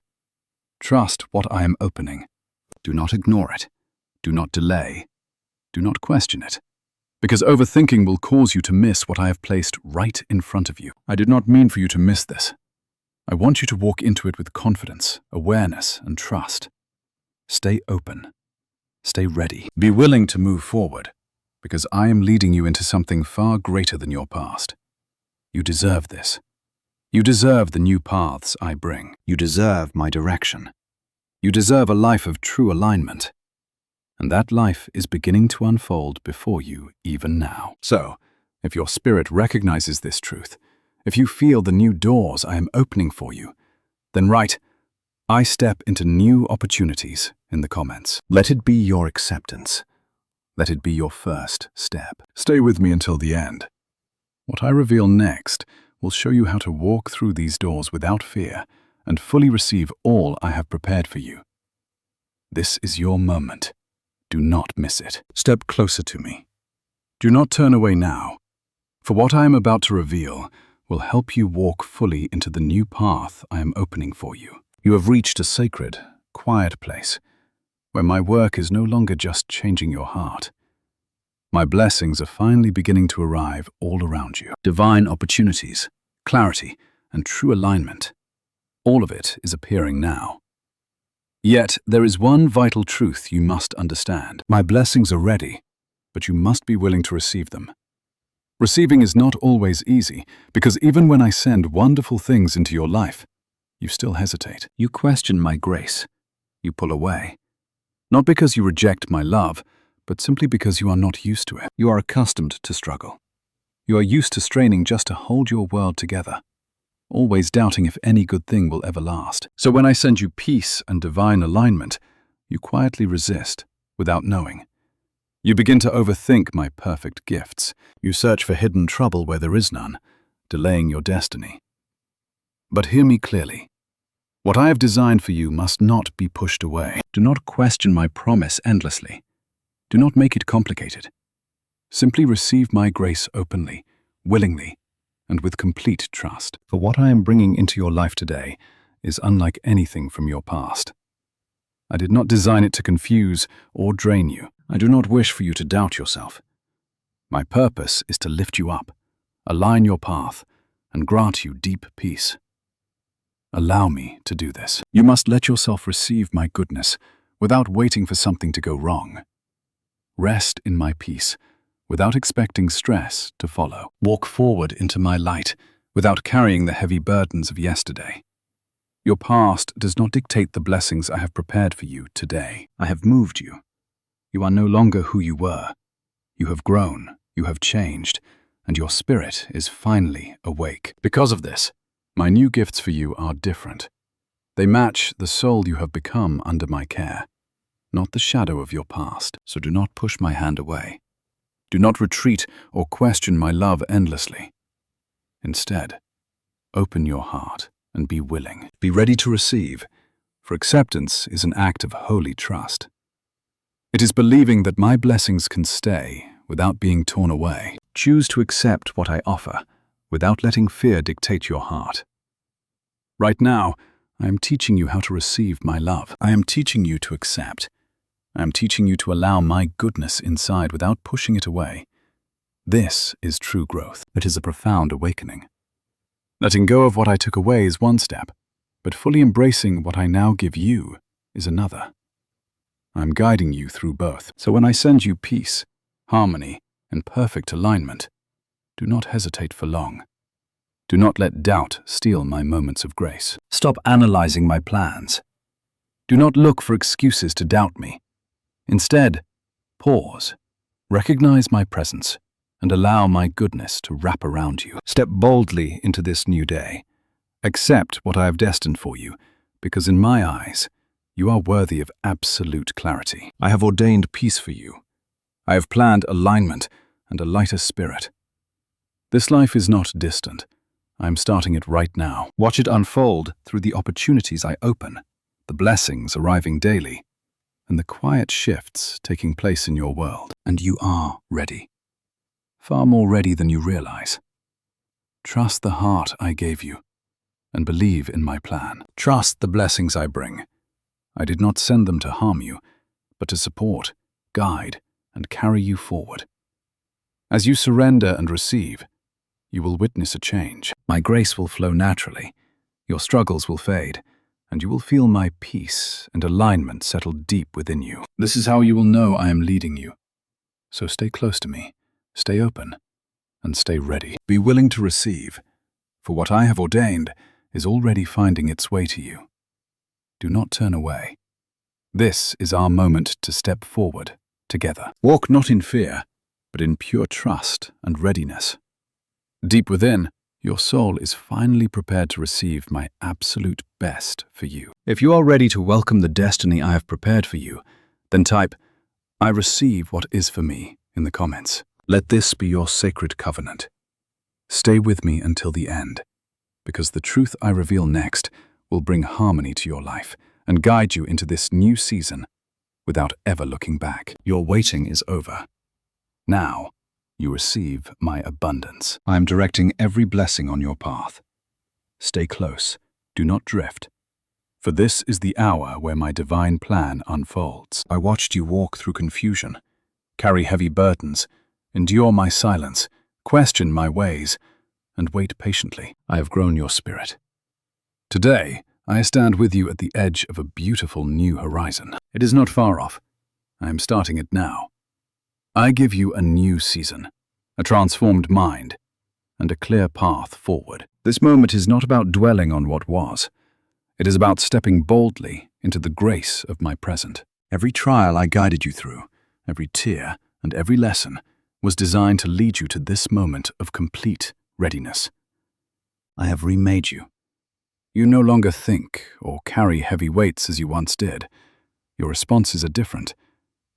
Trust what I am opening. Do not ignore it. Do not delay. Do not question it, because overthinking will cause you to miss what I have placed right in front of you. I did not mean for you to miss this. I want you to walk into it with confidence, awareness, and trust. Stay open. Stay ready. Be willing to move forward, because I am leading you into something far greater than your past. You deserve this. You deserve the new paths I bring. You deserve my direction. You deserve a life of true alignment. And that life is beginning to unfold before you even now. So, if your spirit recognizes this truth, if you feel the new doors I am opening for you, then write, "I step into new opportunities" in the comments. Let it be your acceptance. Let it be your first step. Stay with me until the end. What I reveal next will show you how to walk through these doors without fear and fully receive all I have prepared for you. This is your moment. Do not miss it. Step closer to me. Do not turn away now, for what I am about to reveal will help you walk fully into the new path I am opening for you. You have reached a sacred, quiet place, where my work is no longer just changing your heart. My blessings are finally beginning to arrive all around you. Divine opportunities, clarity, and true alignment. All of it is appearing now. Yet there is one vital truth you must understand. My blessings are ready, but you must be willing to receive them. Receiving is not always easy, because even when I send wonderful things into your life, you still hesitate. You question my grace. You pull away. Not because you reject my love, but simply because you are not used to it. You are accustomed to struggle. You are used to straining just to hold your world together, always doubting if any good thing will ever last. So when I send you peace and divine alignment, you quietly resist, without knowing. You begin to overthink my perfect gifts. You search for hidden trouble where there is none, delaying your destiny. But hear me clearly. What I have designed for you must not be pushed away. Do not question my promise endlessly. Do not make it complicated. Simply receive my grace openly, willingly, and with complete trust. For what I am bringing into your life today is unlike anything from your past. I did not design it to confuse or drain you. I do not wish for you to doubt yourself. My purpose is to lift you up, align your path, and grant you deep peace. Allow me to do this. You must let yourself receive my goodness without waiting for something to go wrong. Rest in my peace without expecting stress to follow. Walk forward into my light without carrying the heavy burdens of yesterday. Your past does not dictate the blessings I have prepared for you today. I have moved you. You are no longer who you were. You have grown, you have changed, and your spirit is finally awake. Because of this, my new gifts for you are different. They match the soul you have become under my care, not the shadow of your past. So do not push my hand away. Do not retreat or question my love endlessly. Instead, open your heart and be willing. Be ready to receive, for acceptance is an act of holy trust. It is believing that my blessings can stay without being torn away. Choose to accept what I offer without letting fear dictate your heart. Right now, I am teaching you how to receive my love. I am teaching you to accept. I am teaching you to allow my goodness inside without pushing it away. This is true growth. It is a profound awakening. Letting go of what I took away is one step, but fully embracing what I now give you is another. I am guiding you through both. So when I send you peace, harmony, and perfect alignment, do not hesitate for long. Do not let doubt steal my moments of grace. Stop analyzing my plans. Do not look for excuses to doubt me. Instead, pause, recognize my presence, and allow my goodness to wrap around you. Step boldly into this new day. Accept what I have destined for you, because in my eyes, you are worthy of absolute clarity. I have ordained peace for you. I have planned alignment and a lighter spirit. This life is not distant. I am starting it right now. Watch it unfold through the opportunities I open, the blessings arriving daily, and the quiet shifts taking place in your world. And you are ready. Far more ready than you realize. Trust the heart I gave you, and believe in my plan. Trust the blessings I bring. I did not send them to harm you, but to support, guide, and carry you forward. As you surrender and receive, you will witness a change. My grace will flow naturally, your struggles will fade, and you will feel my peace and alignment settle deep within you. This is how you will know I am leading you. So stay close to me, stay open, and stay ready. Be willing to receive, for what I have ordained is already finding its way to you. Do not turn away. This is our moment to step forward together. Walk not in fear, but in pure trust and readiness. Deep within, your soul is finally prepared to receive my absolute best for you. If you are ready to welcome the destiny I have prepared for you, then type, "I receive what is for me," in the comments. Let this be your sacred covenant. Stay with me until the end, because the truth I reveal next will bring harmony to your life and guide you into this new season without ever looking back. Your waiting is over. Now, you receive my abundance. I am directing every blessing on your path. Stay close, do not drift, for this is the hour where my divine plan unfolds. I watched you walk through confusion, carry heavy burdens, endure my silence, question my ways, and wait patiently. I have grown your spirit. Today, I stand with you at the edge of a beautiful new horizon. It is not far off. I am starting it now. I give you a new season, a transformed mind, and a clear path forward. This moment is not about dwelling on what was. It is about stepping boldly into the grace of my present. Every trial I guided you through, every tear and every lesson was designed to lead you to this moment of complete readiness. I have remade you. You no longer think or carry heavy weights as you once did. Your responses are different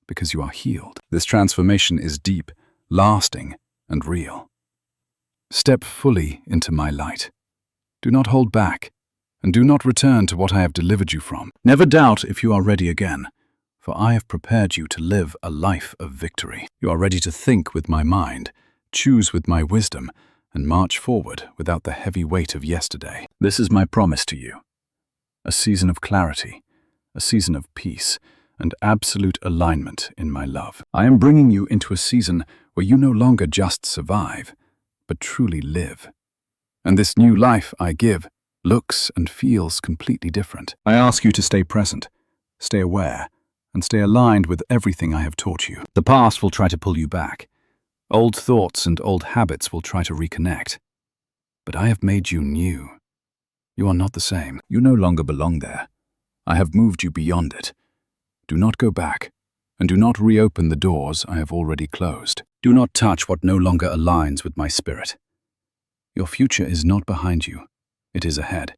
because you are healed. This transformation is deep, lasting, and real. Step fully into my light. Do not hold back, and do not return to what I have delivered you from. Never doubt if you are ready again, for I have prepared you to live a life of victory. You are ready to think with my mind, choose with my wisdom, and march forward without the heavy weight of yesterday. This is my promise to you. A season of clarity, a season of peace, and absolute alignment in my love. I am bringing you into a season where you no longer just survive, but truly live. And this new life I give looks and feels completely different. I ask you to stay present, stay aware, and stay aligned with everything I have taught you. The past will try to pull you back. Old thoughts and old habits will try to reconnect. But I have made you new. You are not the same. You no longer belong there. I have moved you beyond it. Do not go back, and do not reopen the doors I have already closed. Do not touch what no longer aligns with my spirit. Your future is not behind you. It is ahead,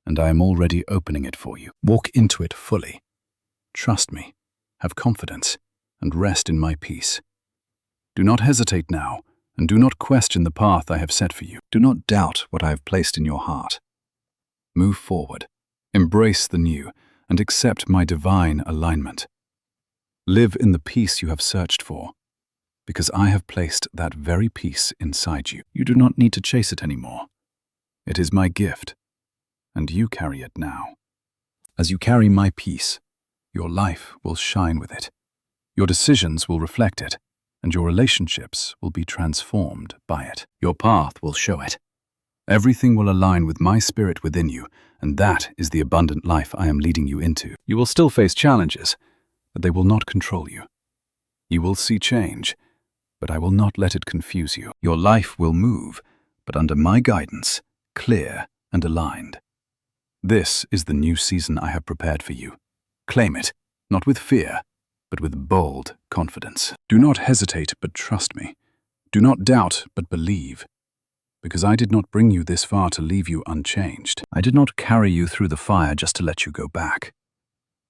and I am already opening it for you. Walk into it fully. Trust me, have confidence, and rest in my peace. Do not hesitate now, and do not question the path I have set for you. Do not doubt what I have placed in your heart. Move forward, embrace the new, and accept my divine alignment. Live in the peace you have searched for, because I have placed that very peace inside you. You do not need to chase it anymore. It is my gift, and you carry it now. As you carry my peace, your life will shine with it. Your decisions will reflect it, and your relationships will be transformed by it. Your path will show it. Everything will align with my spirit within you, and that is the abundant life I am leading you into. You will still face challenges, but they will not control you. You will see change, but I will not let it confuse you. Your life will move, but under my guidance, clear and aligned. This is the new season I have prepared for you. Claim it, not with fear, but with bold confidence. Do not hesitate, but trust me. Do not doubt, but believe. Because I did not bring you this far to leave you unchanged. I did not carry you through the fire just to let you go back.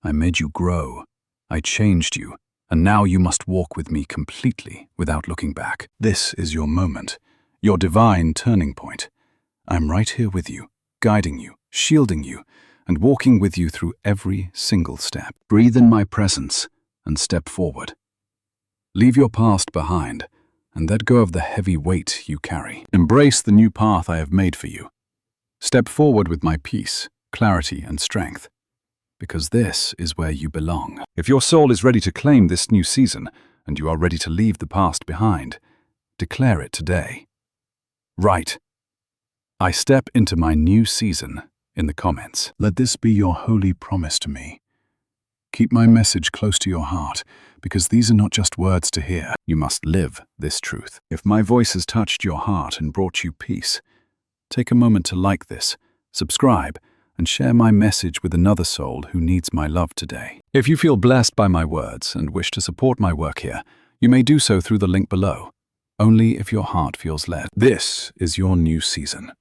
I made you grow. I changed you, and now you must walk with me completely without looking back. This is your moment, your divine turning point. I'm right here with you, guiding you, shielding you, and walking with you through every single step. Breathe in my presence and step forward. Leave your past behind and let go of the heavy weight you carry. Embrace the new path I have made for you. Step forward with my peace, clarity, and strength, because this is where you belong. If your soul is ready to claim this new season and you are ready to leave the past behind, declare it today. Write, "I step into my new season," in the comments. Let this be your holy promise to me. Keep my message close to your heart, because these are not just words to hear. You must live this truth. If my voice has touched your heart and brought you peace, take a moment to like this, subscribe, and share my message with another soul who needs my love today. If you feel blessed by my words and wish to support my work here, you may do so through the link below, only if your heart feels led. This is your new season.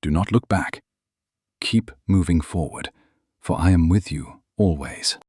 Do not look back. Keep moving forward, for I am with you always.